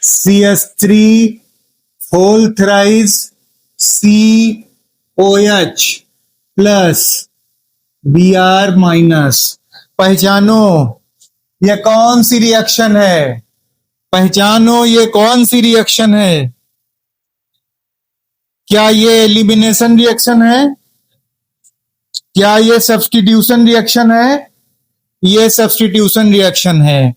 CH3 whole thrice COH plus Br minus. पहचानो ये कौन सी रिएक्शन है, पहचानो ये कौन सी रिएक्शन है। क्या ये एलिमिनेशन रिएक्शन है, क्या ये सब्स्टिट्यूशन रिएक्शन है? ये सब्स्टिट्यूशन रिएक्शन है।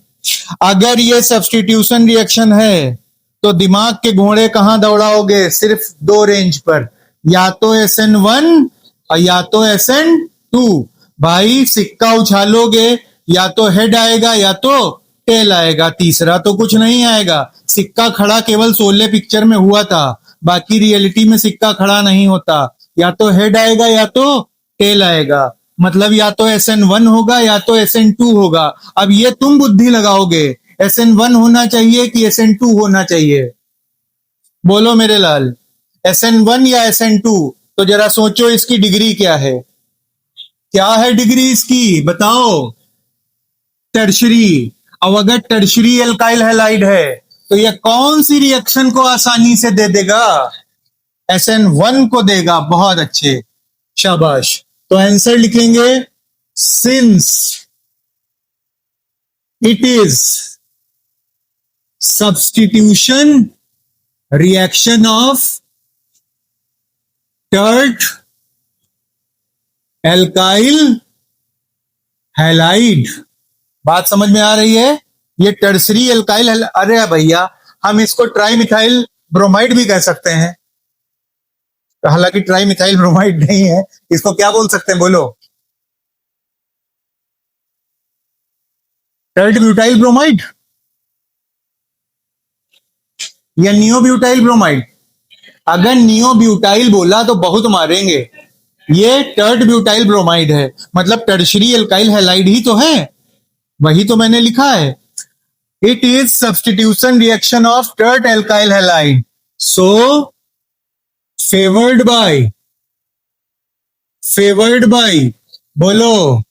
अगर ये सब्स्टिट्यूशन रिएक्शन है तो दिमाग के घोड़े कहां दौड़ाओगे? सिर्फ दो रेंज पर, या तो SN1 और या तो SN2। भाई सिक्का उछालोगे, या तो हेड आएगा या तो टेल आएगा, तीसरा तो कुछ नहीं आएगा। सिक्का खड़ा केवल शोले पिक्चर में हुआ था, बाकी रियलिटी में सिक्का खड़ा नहीं होता। या तो हेड आएगा या तो टेल आएगा, मतलब या तो SN1 होगा या तो SN2 होगा। अब ये तुम बुद्धि लगाओगे, SN1 होना चाहिए कि SN2 होना चाहिए? बोलो मेरे लाल, SN1 या SN2? तो जरा सोचो इसकी डिग्री क्या है, क्या है डिग्री इसकी, बताओ। टर्शरी। अब अगर टर्शरी एल्काइल हैलाइड है तो ये कौन सी रिएक्शन को आसानी से दे देगा? SN1 को देगा। बहुत अच्छे, शाबाश। तो आंसर लिखेंगे, since it is substitution reaction of tert alkyl halide. बात समझ में आ रही है? ये टर्सरी एल्काइल, अरे भैया हम इसको ट्राई मिथाइल ब्रोमाइड भी कह सकते हैं, हालांकि ट्राई मिथाइल ब्रोमाइड नहीं है, इसको क्या बोल सकते हैं बोलो? टर्ट ब्यूटाइल ब्रोमाइड या नियो ब्यूटाइल ब्रोमाइड? अगर नियो ब्यूटाइल बोला तो बहुत मारेंगे। ये टर्ट ब्यूटाइल ब्रोमाइड है, मतलब टर्शरी एल्काइल हैलाइड ही तो है, वही तो मैंने लिखा है। It is substitution reaction of tert alkyl halide, so favoured by बोलो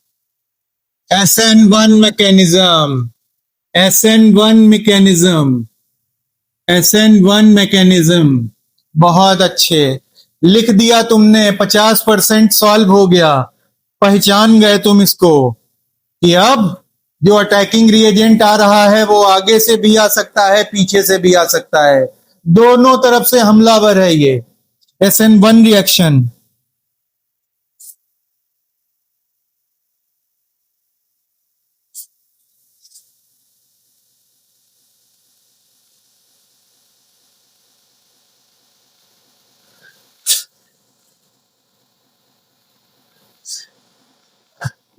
SN1 mechanism, SN1 mechanism, SN1 mechanism. बहुत अच्छे, लिख दिया तुमने, 50% सॉल्व हो गया। पहचान गए तुम इसको कि अब जो अटैकिंग रिएजेंट आ रहा है वो आगे से भी आ सकता है, पीछे से भी आ सकता है, दोनों तरफ से हमलावर है ये SN1 रिएक्शन।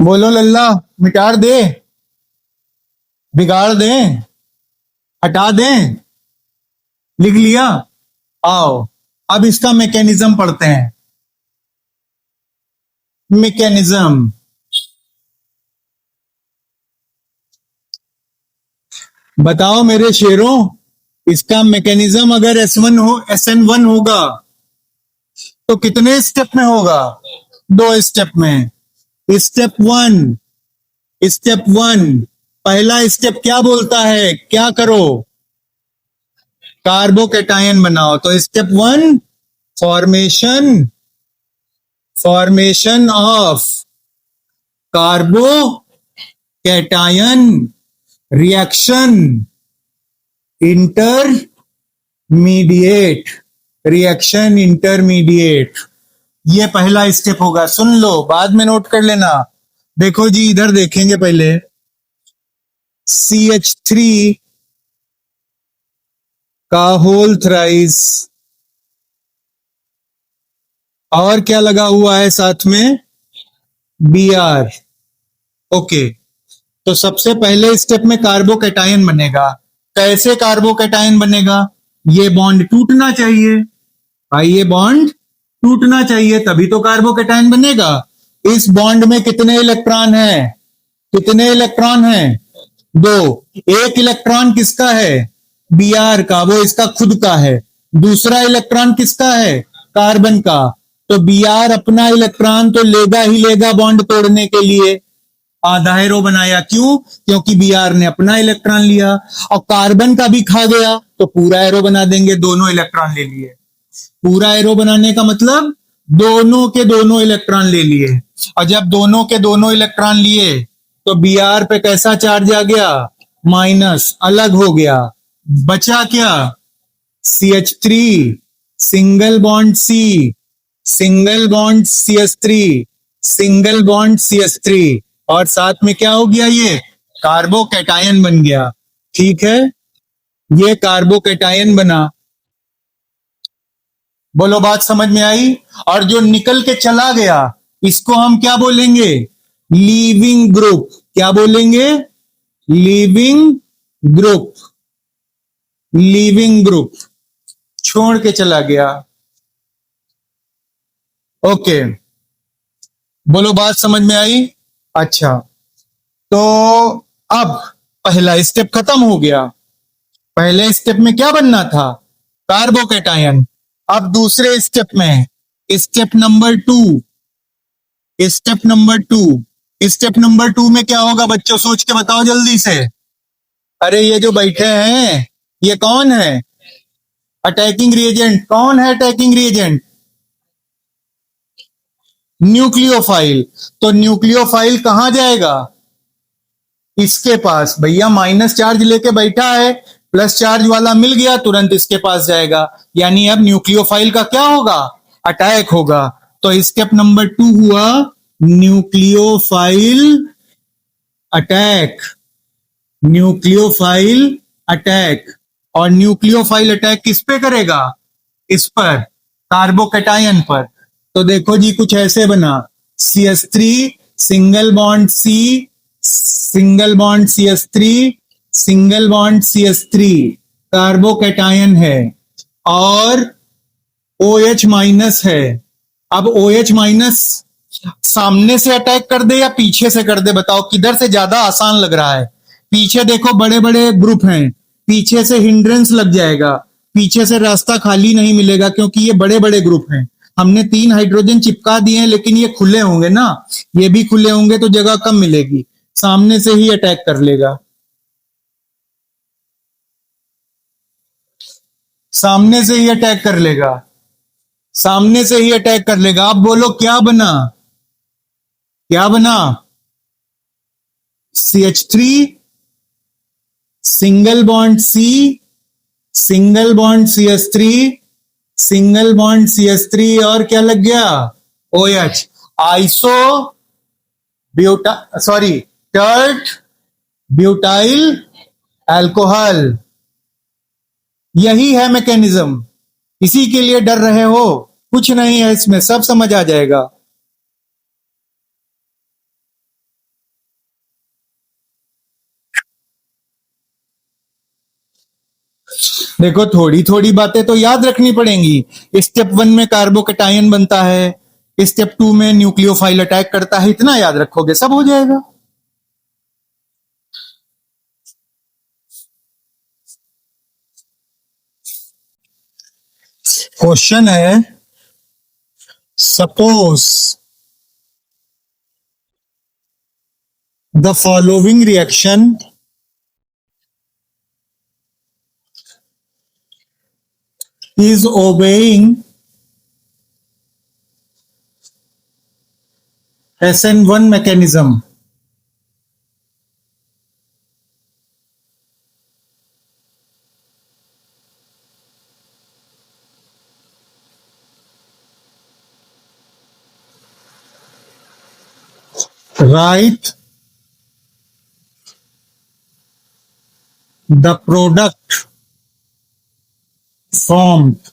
बोलो लल्ला, मिटार दे, बिगाड़ दे। हटा दें? लिख लिया? आओ अब इसका मैकेनिज्म पढ़ते हैं। मैकेनिज्म, बताओ मेरे शेरों, इसका मैकेनिज्म अगर SN1 होगा तो कितने स्टेप में होगा? 2 स्टेप में। स्टेप 1, स्टेप 1, पहला स्टेप क्या बोलता है? क्या करो? कार्बोकेटायन बनाओ। तो step 1, formation formation of carbocation reaction intermediate, reaction intermediate, ये पहला स्टेप होगा। सुन लो, बाद में नोट कर लेना। देखो जी, इधर देखेंगे पहले। CH3 का होल थ्राइस, और क्या लगा हुआ है साथ में? Br। ओके, तो सबसे पहले स्टेप में कार्बोकेटायन बनेगा। कैसे कार्बोकेटायन बनेगा? ये बॉन्ड टूटना चाहिए भाई, ये बॉन्ड टूटना चाहिए, तभी तो कार्बोकेटायन बनेगा। इस बॉन्ड में कितने इलेक्ट्रॉन हैं? कितने इलेक्ट्रॉन हैं? 2। एक इलेक्ट्रॉन किसका है? Br का, वो इसका खुद का है। दूसरा इलेक्ट्रॉन किसका है? कार्बन का। तो Br अपना इलेक्ट्रॉन तो लेगा ही लेगा बॉन्ड तोड़ने के लिए, आधा एरो बनाया। क्यों? क्योंकि Br ने अपना इलेक्ट्रॉन लिया, और कार्बन का भी खा गया तो पूरा एरो बना देंगे, दोनों इलेक्ट्रॉन ले लिए। पूरा एरो बनाने का मतलब दोनों के दोनों इलेक्ट्रॉन ले लिए, और जब दोनों के दोनों इलेक्ट्रॉन लिए तो Br पे कैसा चार्ज आ गया? माइनस, अलग हो गया। बचा क्या? CH3, single bond C, single bond CH3, single bond CH3, और साथ में क्या हो गया? ये कार्बोकेटायन बन गया। ठीक है, ये कार्बोकेटायन बना। बोलो, बात समझ में आई? और जो निकल के चला गया, इसको हम क्या बोलेंगे? Leaving group. क्या बोलेंगे? Leaving group. लीविंग ग्रुप, छोड़ के चला गया। ओके, बोलो, बात समझ में आई? अच्छा, तो अब पहला स्टेप खत्म हो गया। पहले स्टेप में क्या बनना था? कार्बोकेटायन। अब दूसरे स्टेप में, step number 2, step number 2, step number 2 में क्या होगा बच्चों? सोच के बताओ जल्दी से। अरे ये जो बैठे हैं, ये कौन है? Attacking reagent. कौन है अटैकिंग रिएजेंट? न्यूक्लियोफाइल। तो न्यूक्लियोफाइल कहां जाएगा? इसके पास। भैया माइनस चार्ज लेके बैठा है, प्लस चार्ज वाला मिल गया, तुरंत इसके पास जाएगा। यानी अब न्यूक्लियोफाइल का क्या होगा? अटैक होगा। तो स्टेप नंबर 2 हुआ न्यूक्लियोफाइल अटैक। Nucleophile attack. और न्यूक्लियोफाइल अटैक किस पे करेगा? इस पर, कार्बोकेटायन पर। तो देखो जी, कुछ ऐसे बना। CH3, single bond C, single bond CH3, single bond CH3, carbocation है, और OH माइनस है। अब OH माइनस सामने से अटैक कर दे या पीछे से कर दे? बताओ किधर से ज्यादा आसान लग रहा है? पीछे देखो, बड़े बड़े ग्रुप हैं, पीछे से हिंड्रेंस लग जाएगा, पीछे से रास्ता खाली नहीं मिलेगा, क्योंकि ये बड़े बड़े ग्रुप हैं। हमने 3 हाइड्रोजन चिपका दिए हैं, लेकिन ये खुले होंगे ना, ये भी खुले होंगे तो जगह कम मिलेगी, सामने से ही अटैक कर लेगा। सामने से ही अटैक कर लेगा, सामने से ही अटैक कर लेगा। आप बोलो क्या बना? क्या बना? CH3, single bond C, single bond CH3, single bond CH3, और क्या लग गया? OH। Iso buta, sorry, tert butyl alcohol. यही है मैकेनिज्म। इसी के लिए डर रहे हो? कुछ नहीं है इसमें, सब समझ आ जाएगा। देखो थोड़ी थोड़ी बातें तो याद रखनी पड़ेंगी। स्टेप 1 में कार्बोकेटायन बनता है, स्टेप 2 में न्यूक्लियोफाइल अटैक करता है, इतना याद रखोगे सब हो जाएगा। क्वेश्चन है, suppose the following reaction is obeying SN1 mechanism. Write the product formed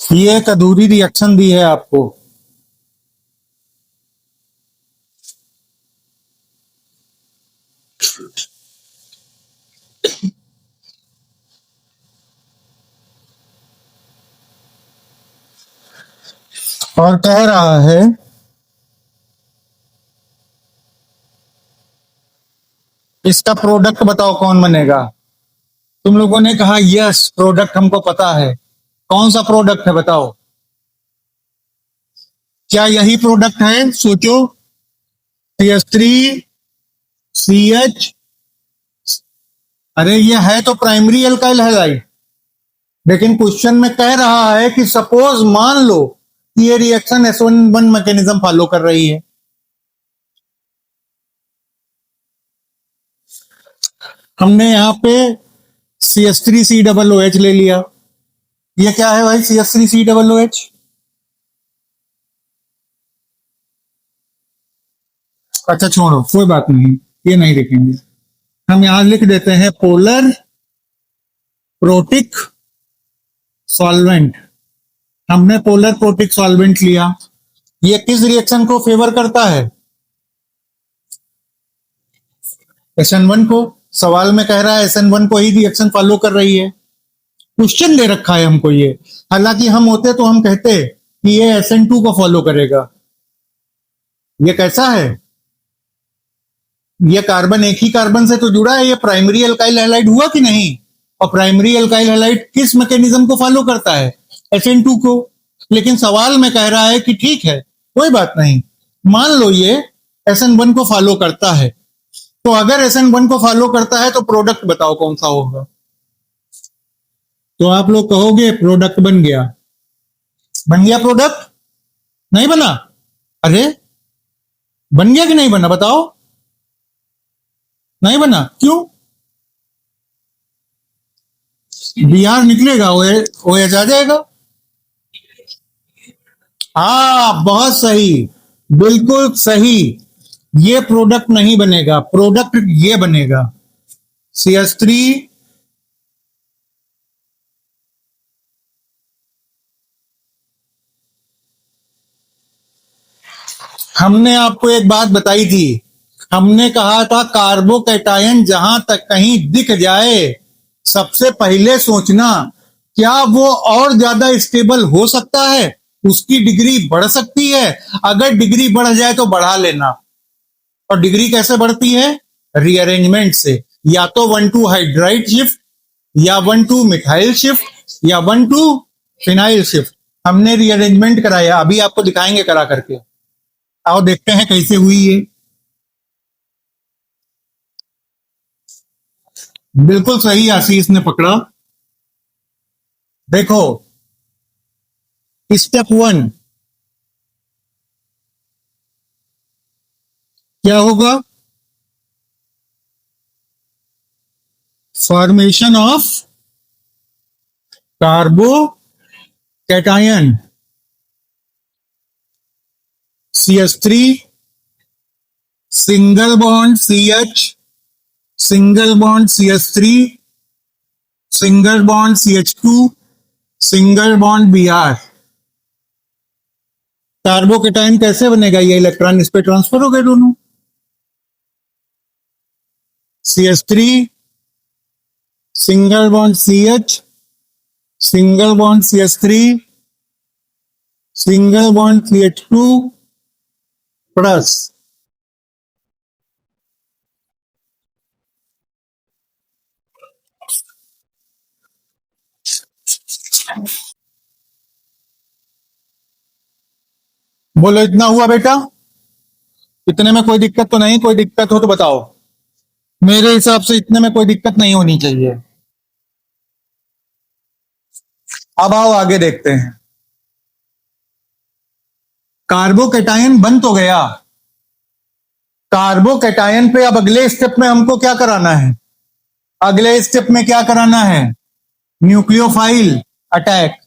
ये एक अधूरी रिएक्शन दी है आपको। और कह रहा है इसका प्रोडक्ट बताओ कौन बनेगा। तुम लोगों ने कहा यस प्रोडक्ट हमको पता है, कौन सा प्रोडक्ट है बताओ। क्या यही प्रोडक्ट है? सोचो। CH3 CH, अरे ये है तो प्राइमरी अल्काइल हैलाइड, लेकिन क्वेश्चन में कह रहा है कि सपोज मान लो कि ये रिएक्शन SN1 मैकेनिज्म फॉलो कर रही है। हमने यहाँ पे CH3COOH ले लिया। ये क्या है भाई CH3COOH? अच्छा छोड़ो कोई बात नहीं, ये नहीं लिखेंगे। हम यहां लिख देते हैं पोलर प्रोटिक सॉल्वेंट। हमने पोलर प्रोटिक सॉल्वेंट लिया। ये किस रिएक्शन को फेवर करता है? SN1 को। सवाल में कह रहा है SN1 को ही रिएक्शन फॉलो कर रही है। क्वेश्चन दे रखा है हमको ये। हालांकि हम होते तो हम कहते कि ये SN2 को फॉलो करेगा। ये कैसा है? ये कार्बन एक ही कार्बन से तो जुड़ा है, ये प्राइमरी अल्काइल हैलाइड हुआ कि नहीं? और प्राइमरी अल्काइल हैलाइड किस मैकेनिज्म को फॉलो करता है? SN2 को। लेकिन सवाल में कह रहा है कि ठीक है कोई बात नहीं, मान लो ये SN1 को फॉलो करता है, तो अगर SN1 को फॉलो करता है तो प्रोडक्ट बताओ कौन सा होगा। तो आप लोग कहोगे प्रोडक्ट बन गया। बन गया प्रोडक्ट? नहीं बना? अरे बन गया कि नहीं बना बताओ। नहीं बना क्यों? BR निकलेगा, OH आ जाएगा। हाँ बहुत सही, बिल्कुल सही। ये प्रोडक्ट नहीं बनेगा, प्रोडक्ट ये बनेगा CH3 हमने आपको एक बात बताई थी। हमने कहा था कार्बोकैटायन जहां तक कहीं दिख जाए सबसे पहले सोचना क्या वो और ज्यादा स्टेबल हो सकता है, उसकी डिग्री बढ़ सकती है। अगर डिग्री बढ़ जाए तो बढ़ा लेना। और डिग्री कैसे बढ़ती है? रीअरेंजमेंट से। या तो 1,2 हाइड्राइड शिफ्ट, या 1,2 मिथाइल शिफ्ट, या 1,2 फिनाइल शिफ्ट। हमने रीअरेंजमेंट कराया, अभी आपको दिखाएंगे करा करके। आओ देखते हैं कैसे हुई ये। बिल्कुल सही आशीष ने पकड़ा। देखो स्टेप 1 क्या होगा? Formation of कार्बो cation CH3, single bond CH, single bond CH3, single bond CH2, single bond Br। Carbocation कैसे बनेगा? ये इलेक्ट्रॉन इस पे ट्रांसफर हो गए दोनों। CH3, single bond CH, single bond CH3, single bond CH2 plus बोलो इतना हुआ बेटा? इतने में कोई दिक्कत तो नहीं? कोई दिक्कत हो तो बताओ। मेरे हिसाब से इतने में कोई दिक्कत नहीं होनी चाहिए। अब आओ आगे देखते हैं। कार्बोकेटायन बन तो गया। कार्बोकेटायन पे अब अगले स्टेप में हमको क्या कराना है? अगले स्टेप में क्या कराना है? Nucleophile attack.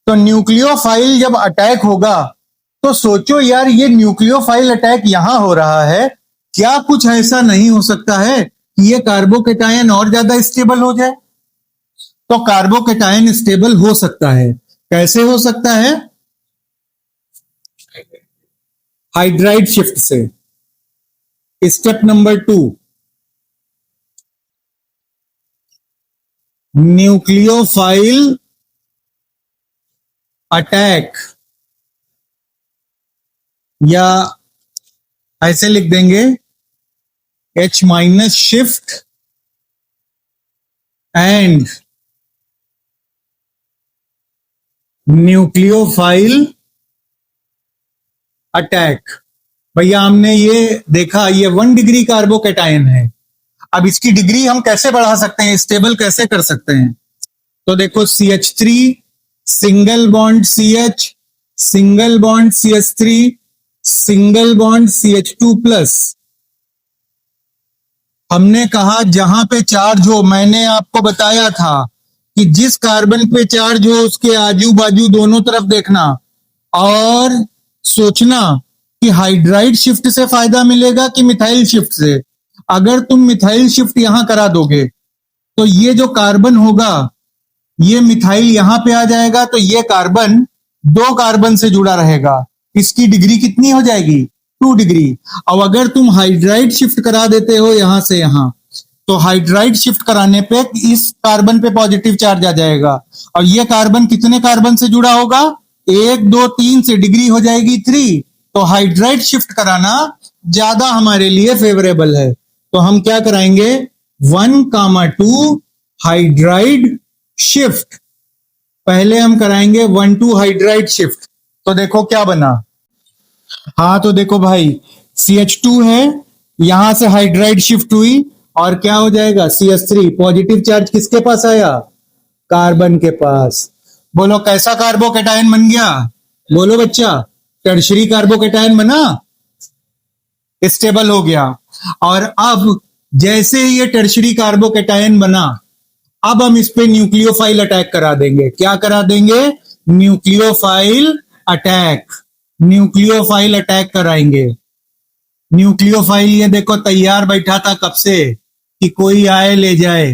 तो न्यूक्लियोफाइल जब अटैक होगा तो सोचो यार, ये न्यूक्लियोफाइल अटैक यहां हो रहा है, क्या कुछ ऐसा नहीं हो सकता है कि ये कार्बोकेटायन और ज्यादा स्टेबल हो जाए? तो कार्बोकेटायन स्टेबल हो सकता है। कैसे हो सकता है? हाइड्राइड शिफ्ट से। स्टेप नंबर 2, न्यूक्लियोफाइल अटैक, या ऐसे लिख देंगे H- shift and nucleophile attack. भैया हमने ये देखा, ये 1 डिग्री कार्बोकेटायन है। अब इसकी डिग्री हम कैसे बढ़ा सकते हैं, स्टेबल कैसे कर सकते हैं? तो देखो CH3, single bond CH, single bond CH3, single bond CH2 plus. हमने कहा जहां पे चार्ज हो, मैंने आपको बताया था कि जिस कार्बन पे चार्ज हो उसके आजू बाजू दोनों तरफ देखना और सोचना कि हाइड्राइड शिफ्ट से फायदा मिलेगा कि मिथाइल शिफ्ट से। अगर तुम मिथाइल शिफ्ट यहां करा दोगे तो ये जो कार्बन होगा, ये मिथाइल यहां पे आ जाएगा, तो ये कार्बन 2 कार्बन से जुड़ा रहेगा। इसकी डिग्री कितनी हो जाएगी? 2 डिग्री। अब अगर तुम हाइड्राइड शिफ्ट करा देते हो यहां से यहां, तो हाइड्राइड शिफ्ट कराने पे इस कार्बन पे पॉजिटिव चार्ज आ जाएगा, और ये कार्बन कितने कार्बन से जुड़ा होगा? 1 2 3 से, डिग्री हो जाएगी 3। तो हाइड्राइड शिफ्ट कराना ज्यादा हमारे लिए फेवरेबल है। तो हम क्या कराएंगे? 1 2 हाइड्राइड शिफ्ट। पहले हम कराएंगे 1 2 हाइड्राइड शिफ्ट। तो देखो क्या बना। हाँ तो देखो भाई, CH2 है, यहां से हाइड्राइड शिफ्ट हुई और क्या हो जाएगा? CH3। पॉजिटिव चार्ज किसके पास आया? कार्बन के पास। बोलो कैसा कार्बोकेटायन बन गया? बोलो बच्चा, टर्शरी कार्बोकेटायन बना, स्टेबल हो गया। और अब जैसे ही ये टर्शरी कार्बोकेटायन बना, अब हम इस पे न्यूक्लियोफाइल अटैक करा देंगे। क्या करा देंगे? Nucleophile attack. न्यूक्लियोफाइल अटैक कराएंगे। न्यूक्लियोफाइल ये देखो तैयार बैठा था कब से कि कोई आए ले जाए।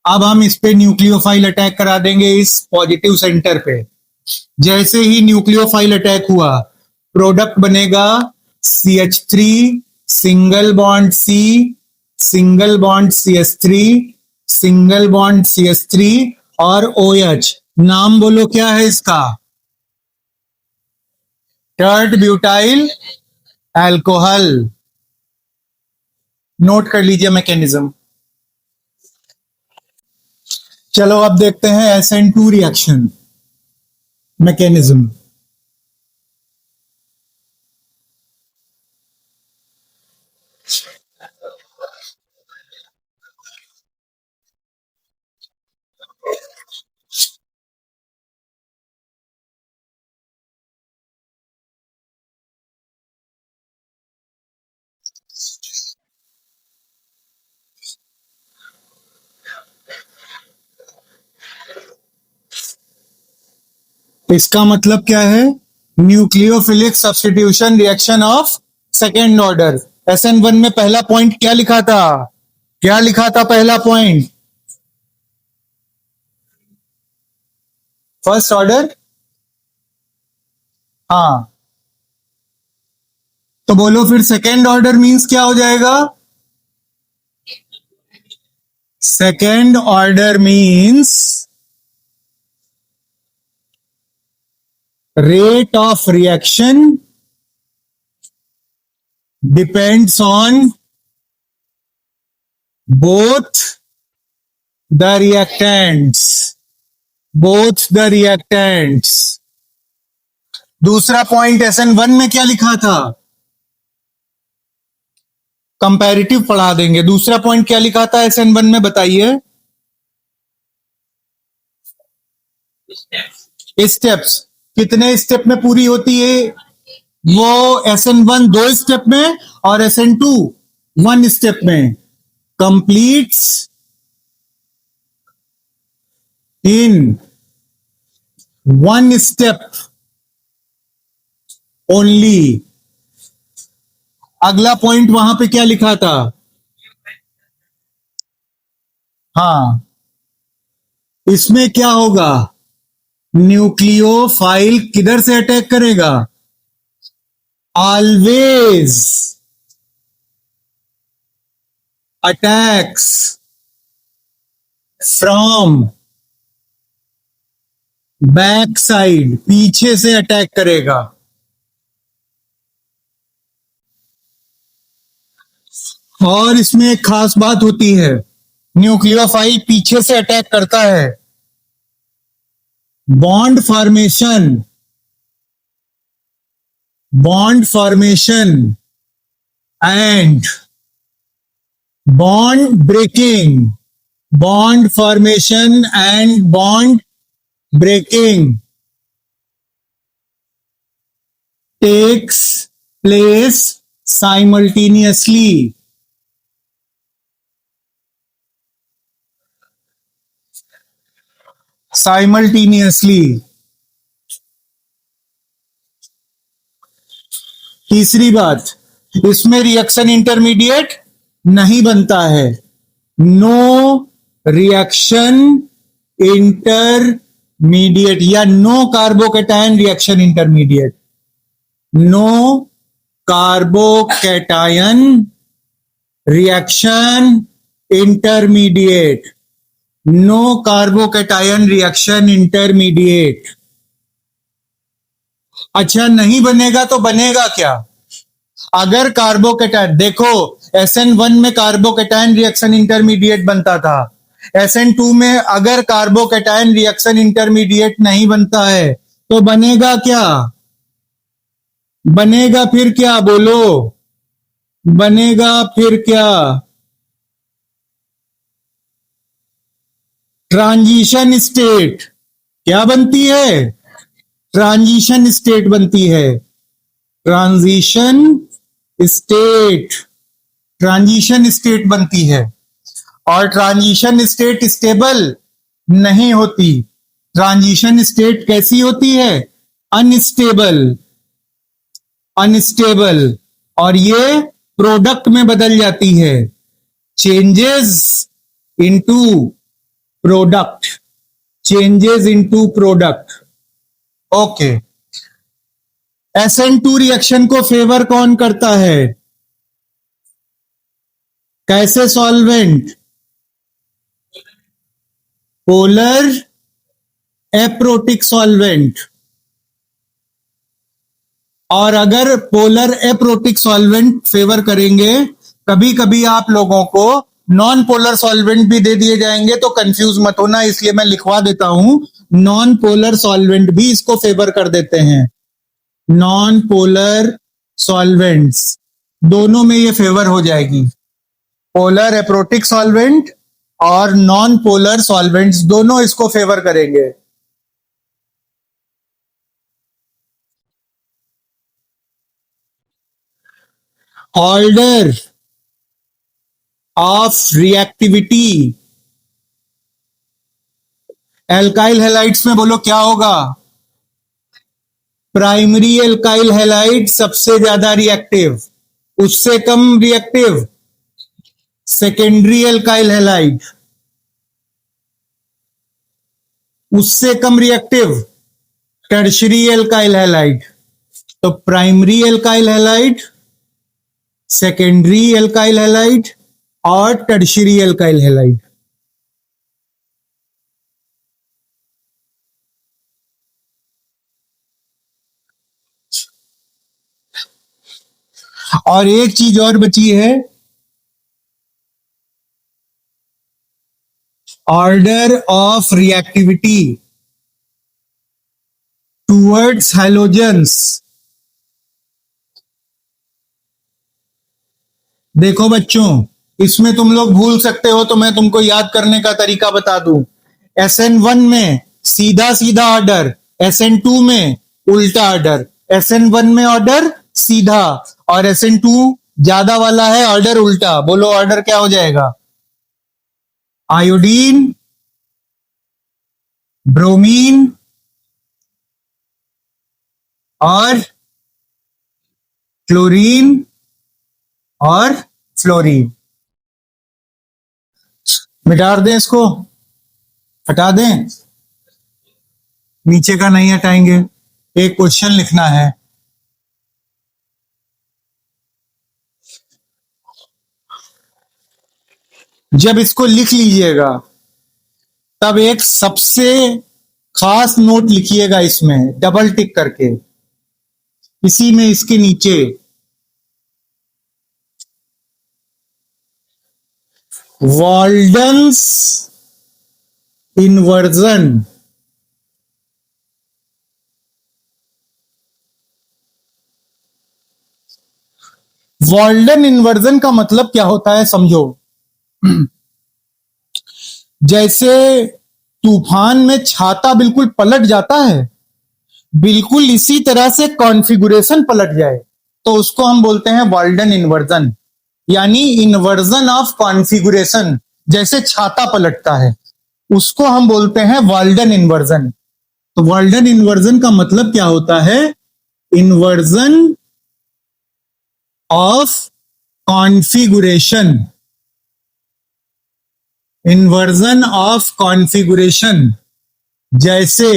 अब हम इस पे न्यूक्लियोफाइल अटैक करा देंगे इस पॉजिटिव सेंटर पे। जैसे ही न्यूक्लियोफाइल अटैक हुआ, प्रोडक्ट बनेगा CH3, single bond C, single bond CH3, single bond CH3 और OH। नाम बोलो क्या है इसका? Tert butyl alcohol. नोट कर लीजिए मैकेनिज्म। चलो अब देखते हैं SN2 रिएक्शन मैकेनिज्म। इसका मतलब क्या है? Nucleophilic substitution reaction of second order. SN1 में पहला पॉइंट क्या लिखा था? क्या लिखा था पहला पॉइंट? First order. हाँ, तो बोलो फिर सेकेंड ऑर्डर मींस क्या हो जाएगा? Second order means rate of reaction depends on both the reactants, both the reactants। दूसरा पॉइंट SN1 में क्या लिखा था? कंपैरेटिव पढ़ा देंगे। दूसरा पॉइंट क्या लिखा था SN1 में, बताइए। स्टेप्स कितने स्टेप में पूरी होती है? वो SN1 दो स्टेप में और SN2 वन स्टेप में। Completes in one step only. अगला पॉइंट वहां पे क्या लिखा था? हाँ, इसमें क्या होगा? न्यूक्लियोफाइल किधर से अटैक करेगा? Always attacks from back side, पीछे से अटैक करेगा। और इसमें एक खास बात होती है, न्यूक्लियोफाइल पीछे से अटैक करता है। Bond formation and bond breaking, bond formation and bond breaking takes place simultaneously। तीसरी बात, इसमें रिएक्शन इंटरमीडिएट नहीं बनता है। नो रिएक्शन इंटरमीडिएट या no carbocation reaction intermediate. No carbocation reaction intermediate. No carbocation reaction intermediate. अच्छा, नहीं बनेगा तो बनेगा क्या? अगर कार्बोकैटायन, देखो SN1 में कार्बोकैटायन रिएक्शन इंटरमीडिएट बनता था। SN2 में अगर कार्बोकैटायन रिएक्शन इंटरमीडिएट नहीं बनता है तो बनेगा क्या? बनेगा फिर क्या? बोलो, बनेगा फिर क्या? Transition state. क्या बनती है? ट्रांजिशन स्टेट बनती है। ट्रांजिशन स्टेट, ट्रांजिशन स्टेट बनती है। और ट्रांजिशन स्टेट स्टेबल नहीं होती। ट्रांजिशन स्टेट कैसी होती है? Unstable, unstable. और ये प्रोडक्ट में बदल जाती है। Changes into product, changes into product. Okay, SN2 reaction को फेवर कौन करता है? कैसे सॉल्वेंट? Polar aprotic solvent. और अगर पोलर एप्रोटिक सॉल्वेंट फेवर करेंगे, कभी कभी आप लोगों को नॉन पोलर सॉल्वेंट भी दे दिए जाएंगे, तो कंफ्यूज मत होना, इसलिए मैं लिखवा देता हूं। नॉन पोलर सॉल्वेंट भी इसको फेवर कर देते हैं। नॉन पोलर सॉल्वेंट्स दोनों में ये फेवर हो जाएगी। पोलर एप्रोटिक सॉल्वेंट और नॉन पोलर सॉल्वेंट्स दोनों इसको फेवर करेंगे। Order of reactivity alkyl halides में बोलो क्या होगा? प्राइमरी एल्काइल हैलाइड सबसे ज्यादा रिएक्टिव, उससे कम रिएक्टिव सेकेंडरी एल्काइल हैलाइड, उससे कम रिएक्टिव टर्शरी एल्काइल हैलाइड। तो primary alkyl halide, secondary alkyl halide और टर्शरी एल्काइल हैलाइड। और एक चीज और बची है, order of reactivity towards halogens. देखो बच्चों, इसमें तुम लोग भूल सकते हो तो मैं तुमको याद करने का तरीका बता दूं। SN1 में सीधा सीधा ऑर्डर, SN2 में उल्टा ऑर्डर। SN1 में ऑर्डर सीधा और SN2 ज्यादा वाला है ऑर्डर उल्टा। बोलो ऑर्डर क्या हो जाएगा? आयोडीन, ब्रोमीन और क्लोरीन और फ्लोरीन। मिटा दें इसको, हटा दें, नीचे का नहीं हटाएंगे। एक क्वेश्चन लिखना है। जब इसको लिख लीजिएगा तब एक सबसे खास नोट लिखिएगा इसमें डबल टिक करके, इसी में इसके नीचे वॉल्डन्स इन्वर्जन। वॉल्डन इन्वर्जन का मतलब क्या होता है समझो। जैसे तूफान में छाता बिल्कुल पलट जाता है, बिल्कुल इसी तरह से कॉन्फ़िगरेशन पलट जाए तो उसको हम बोलते हैं वॉल्डन इन्वर्जन, यानी इन्वर्जन ऑफ कॉन्फ़िगरेशन। जैसे छाता पलटता है उसको हम बोलते हैं वॉल्डन इन्वर्जन। तो वॉल्डन इन्वर्जन का मतलब क्या होता है? Inversion of configuration, inversion of configuration. जैसे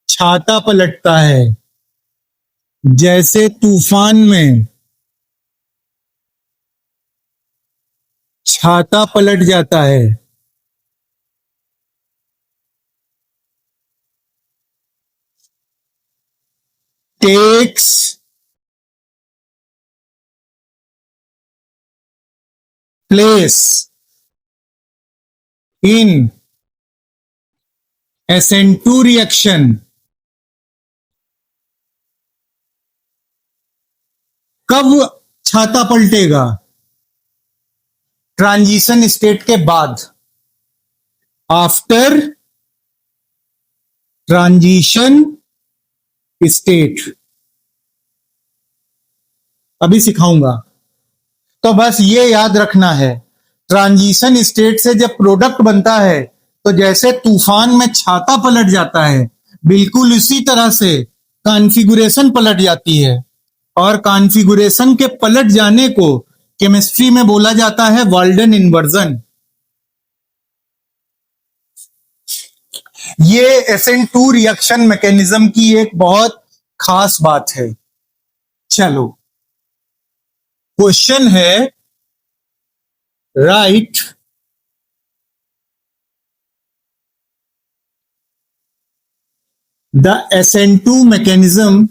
छाता पलटता है, जैसे तूफान में छाता पलट जाता है, takes place in SN2 reaction. कब छाता पलटेगा? ट्रांजिशन स्टेट के बाद, आफ्टर ट्रांजिशन स्टेट। अभी सिखाऊंगा। तो बस ये याद रखना है, ट्रांजिशन स्टेट से जब प्रोडक्ट बनता है तो जैसे तूफान में छाता पलट जाता है, बिल्कुल इसी तरह से कॉन्फ़िगरेशन पलट जाती है। और कॉन्फ़िगरेशन के पलट जाने को केमिस्ट्री में बोला जाता है वॉल्डन इन्वर्जन। ये SN2 रिएक्शन मैकेनिज्म की एक बहुत खास बात है। चलो, क्वेश्चन है, right the SN2 mechanism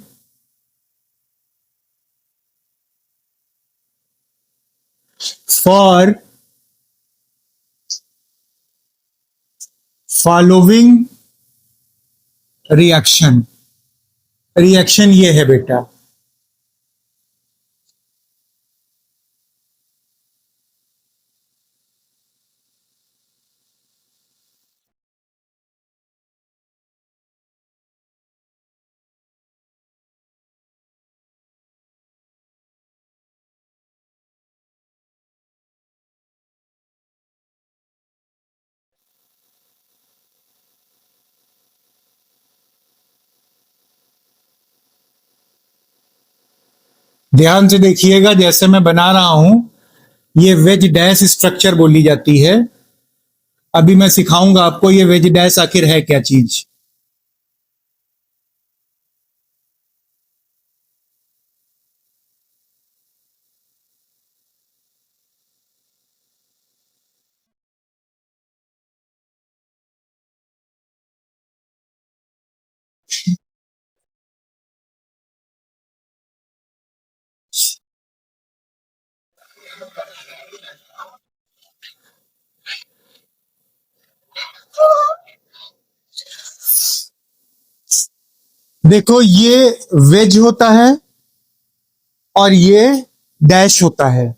for following reaction. Reaction ये है बेटा, ध्यान से देखिएगा, जैसे मैं बना रहा हूं, ये वेज डैश स्ट्रक्चर बोली जाती है। अभी मैं सिखाऊंगा आपको ये वेज डैश आखिर है क्या चीज। देखो, ये वेज होता है और ये डैश होता है।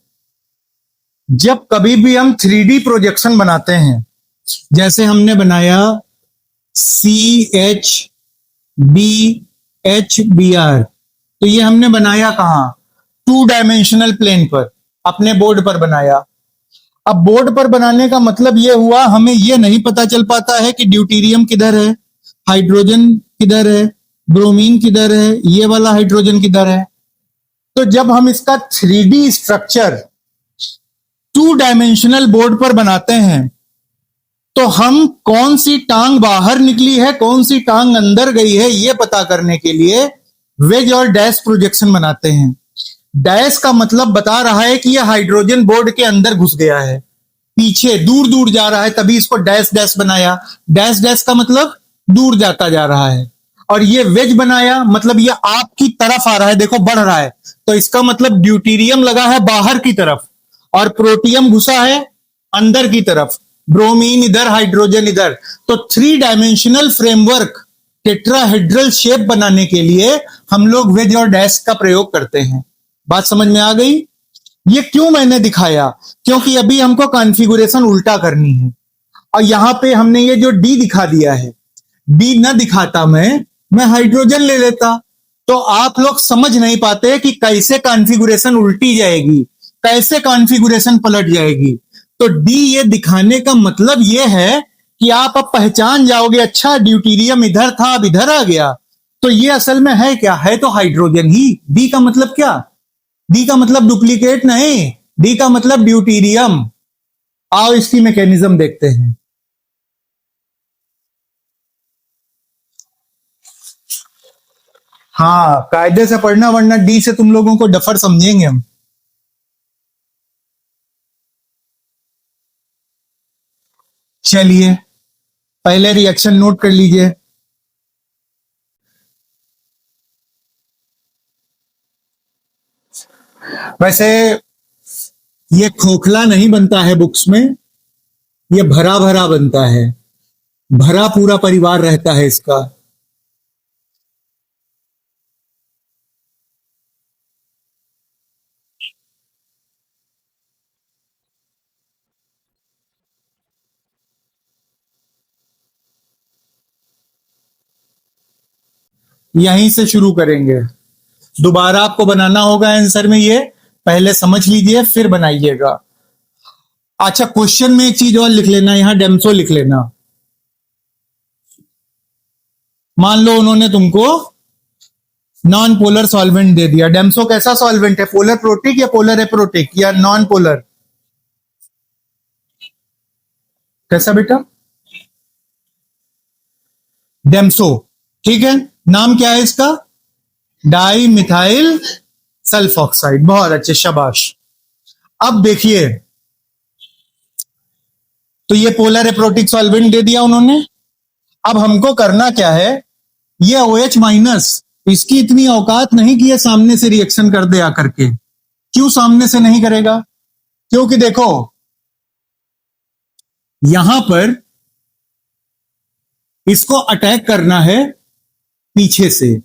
जब कभी भी हम 3D प्रोजेक्शन बनाते हैं, जैसे हमने बनाया CHBHBR, तो ये हमने बनाया कहाँ? 2 डायमेंशनल प्लेन पर, अपने बोर्ड पर बनाया। अब बोर्ड पर बनाने का मतलब ये हुआ, हमें ये नहीं पता चल पाता है कि ड्यूटीरियम किधर है, हाइड्रोजन किधर है, ब्रोमीन किधर है, ये वाला हाइड्रोजन किधर है। तो जब हम इसका 3D स्ट्रक्चर 2 डायमेंशनल बोर्ड पर बनाते हैं, तो हम कौन सी टांग बाहर निकली है, कौन सी टांग अंदर गई है, यह पता करने के लिए वेज और डैश प्रोजेक्शन बनाते हैं। डैश का मतलब बता रहा है कि यह हाइड्रोजन बोर्ड के अंदर घुस गया है, पीछे दूर दूर जा रहा है, तभी इसको डैश डैश बनाया। डैश डैश का मतलब दूर जाता जा रहा है। और ये वेज बनाया मतलब ये आपकी तरफ आ रहा है, देखो बढ़ रहा है, तो इसका मतलब ड्यूटीरियम लगा है बाहर की तरफ और प्रोटियम घुसा है अंदर की तरफ, ब्रोमीन इधर, हाइड्रोजन इधर। तो 3 डायमेंशनल फ्रेमवर्क, टेट्राहेड्रल शेप बनाने के लिए हम लोग वेज और डैश का प्रयोग करते हैं। बात समझ में आ गई? ये क्यों मैंने दिखाया? क्योंकि अभी हमको कॉन्फ़िगरेशन उल्टा करनी है, और यहां पे हमने ये जो डी दिखा दिया है, डी ना दिखाता मैं हाइड्रोजन ले लेता, तो आप लोग समझ नहीं पाते कि कैसे कॉन्फ़िगरेशन उल्टी जाएगी, कैसे कॉन्फ़िगरेशन पलट जाएगी। तो डी ये दिखाने का मतलब ये है कि आप अब पहचान जाओगे, अच्छा ड्यूटीरियम इधर था अब इधर आ गया, तो ये असल में है क्या? है तो हाइड्रोजन ही। डी का मतलब क्या? डी का मतलब डुप्लीकेट नहीं, डी का मतलब ड्यूटीरियम। आओ इसकी मैकेनिज्म देखते हैं। हाँ, कायदे से पढ़ना, वरना डी से तुम लोगों को डफर समझेंगे हम। चलिए, पहले रिएक्शन नोट कर लीजिए। वैसे ये खोखला नहीं बनता है बुक्स में, ये भरा भरा बनता है, भरा पूरा परिवार रहता है इसका। यहीं से शुरू करेंगे, दोबारा आपको बनाना होगा आंसर में, ये पहले समझ लीजिए फिर बनाइएगा। अच्छा, क्वेश्चन में एक चीज और लिख लेना, यहां डेम्सो लिख लेना। मान लो उन्होंने तुमको नॉन पोलर सॉल्वेंट दे दिया, डेम्सो कैसा सॉल्वेंट है? पोलर प्रोटिक या पोलर एप्रोटिक या नॉन पोलर? कैसा बेटा? डेम्सो। ठीक है, नाम क्या है इसका? Di methyl sulphoxide. बहुत अच्छे, शाबाश। अब देखिए, तो ये पोलर एप्रोटिक सॉल्वेंट दे दिया उन्होंने। अब हमको करना क्या है? ये OH माइनस, इसकी इतनी औकात नहीं कि ये सामने से रिएक्शन कर दे आकर के। क्यों सामने से नहीं करेगा? क्योंकि देखो, यहां पर इसको अटैक करना है पीछे से,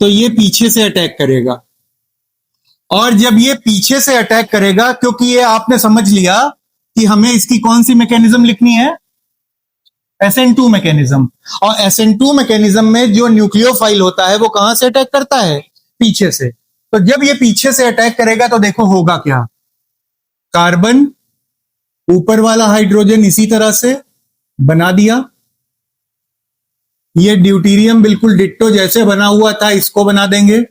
तो ये पीछे से अटैक करेगा। और जब ये पीछे से अटैक करेगा, क्योंकि ये आपने समझ लिया कि हमें इसकी कौन सी मैकेनिज्म लिखनी है? SN2 mechanism. और SN2 मैकेनिज्म में जो न्यूक्लियोफाइल होता है वो कहां से अटैक करता है? पीछे से। तो जब ये पीछे से अटैक करेगा तो देखो होगा क्या? कार्बन, ऊपर वाला हाइड्रोजन इसी तरह से बना दिया, ये ड्यूटीरियम बिल्कुल डिट्टो जैसे बना हुआ था इसको बना देंगे,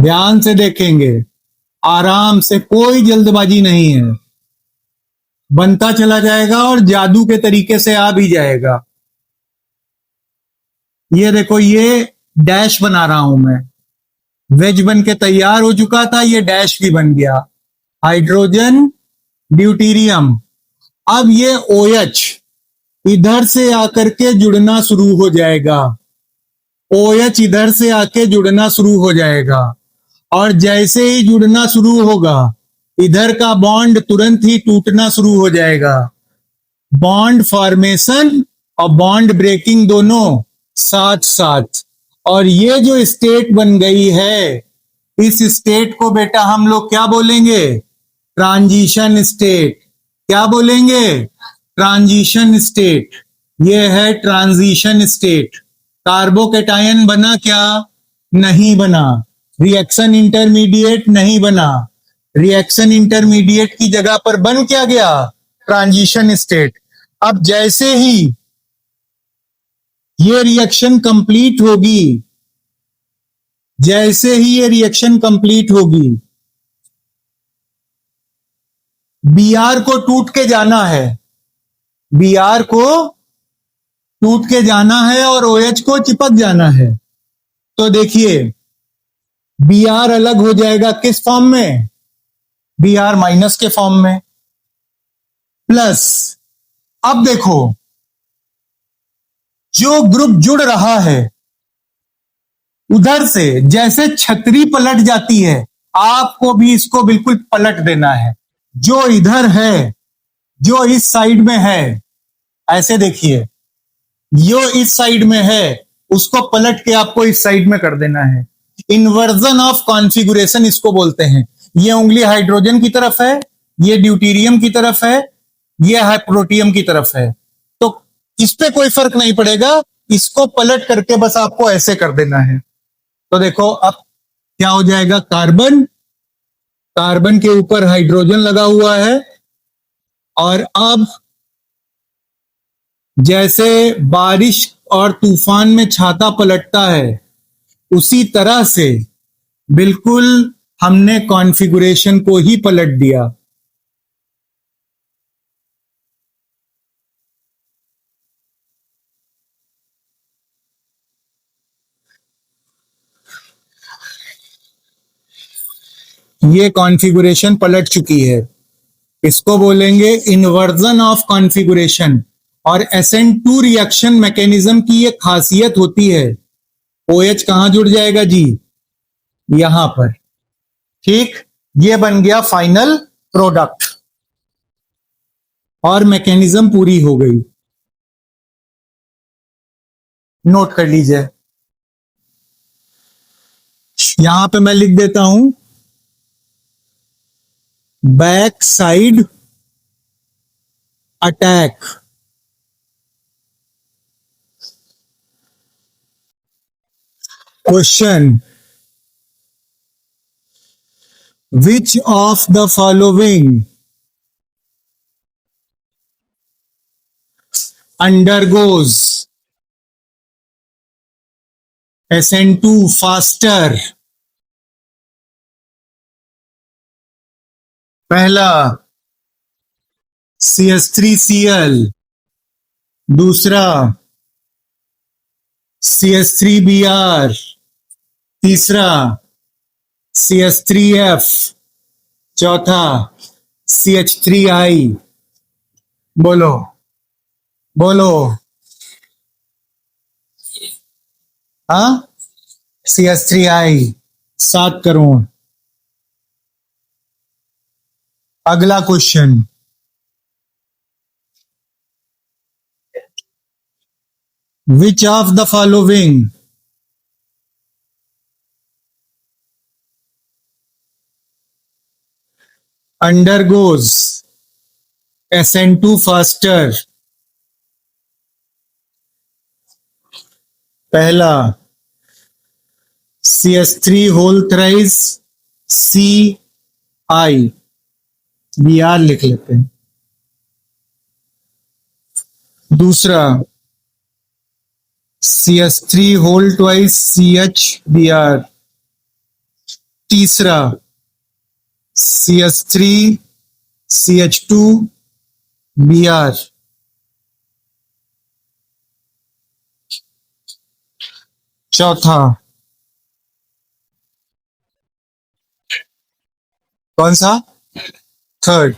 ध्यान से देखेंगे, आराम से, कोई जल्दबाजी नहीं है, बनता चला जाएगा और जादू के तरीके से आ भी जाएगा। ये देखो, ये डैश बना रहा हूं मैं, वेज बन के तैयार हो चुका था, ये डैश भी बन गया, हाइड्रोजन ड्यूटीरियम। अब ये OH इधर से आकर के जुड़ना शुरू हो जाएगा, OH इधर से आके जुड़ना शुरू हो जाएगा, और जैसे ही जुड़ना शुरू होगा इधर का बॉन्ड तुरंत ही टूटना शुरू हो जाएगा। बॉन्ड फॉर्मेशन और बॉन्ड ब्रेकिंग दोनों साथ साथ। और ये जो स्टेट बन गई है, इस स्टेट को बेटा हम लोग क्या बोलेंगे? Transition state. क्या बोलेंगे? Transition state. ये है ट्रांजिशन स्टेट। कार्बोकेटायन बना क्या? नहीं बना। रिएक्शन इंटरमीडिएट नहीं बना। रिएक्शन इंटरमीडिएट की जगह पर बन क्या गया? Transition state. अब जैसे ही ये रिएक्शन कंप्लीट होगी, जैसे ही ये रिएक्शन कंप्लीट होगी, Br को टूट के जाना है, Br को टूट के जाना है और OH को चिपक जाना है। तो देखिए, Br अलग हो जाएगा किस फॉर्म में? Br माइनस के फॉर्म में, प्लस। अब देखो, जो ग्रुप जुड़ रहा है उधर से जैसे छतरी पलट जाती है, आपको भी इसको बिल्कुल पलट देना है। जो इधर है, जो इस साइड में है, ऐसे देखिए, जो इस साइड में है उसको पलट के आपको इस साइड में कर देना है। इन्वर्जन ऑफ कॉन्फ़िगरेशन इसको बोलते हैं। ये उंगली हाइड्रोजन की तरफ है, ये ड्यूटीरियम की तरफ है, ये प्रोटियम की तरफ है, तो इस पे कोई फर्क नहीं पड़ेगा, इसको पलट करके बस आपको ऐसे कर देना है। तो देखो अब क्या हो जाएगा? कार्बन, कार्बन के ऊपर हाइड्रोजन लगा हुआ है, और अब जैसे बारिश और तूफान में छाता पलटता है, उसी तरह से बिल्कुल हमने कॉन्फ़िगरेशन को ही पलट दिया। ये कॉन्फ़िगरेशन पलट चुकी है, इसको बोलेंगे इन्वर्जन ऑफ कॉन्फ़िगरेशन। और SN2 रिएक्शन मैकेनिज्म की ये खासियत होती है, OH कहां जुड़ जाएगा जी? यहां पर। ठीक, ये बन गया फाइनल प्रोडक्ट और मैकेनिज्म पूरी हो गई। नोट कर लीजिए, यहां पे मैं लिख देता हूं, back side attack. Question, which of the following undergoes SN2 faster? पहला CH3Cl, दूसरा CH3Br, तीसरा CH3F, चौथा CH3I। बोलो बोलो, हाँ, CH3I 7 करोड़। अगला question, which of the following undergoes SN2 faster? पहला CH3 whole thrice CI, Br लिख लेते हैं। दूसरा CH3 होल ट्वाइस CHBr, तीसरा CH3 CH2 Br। चौथा कौन सा? थर्ड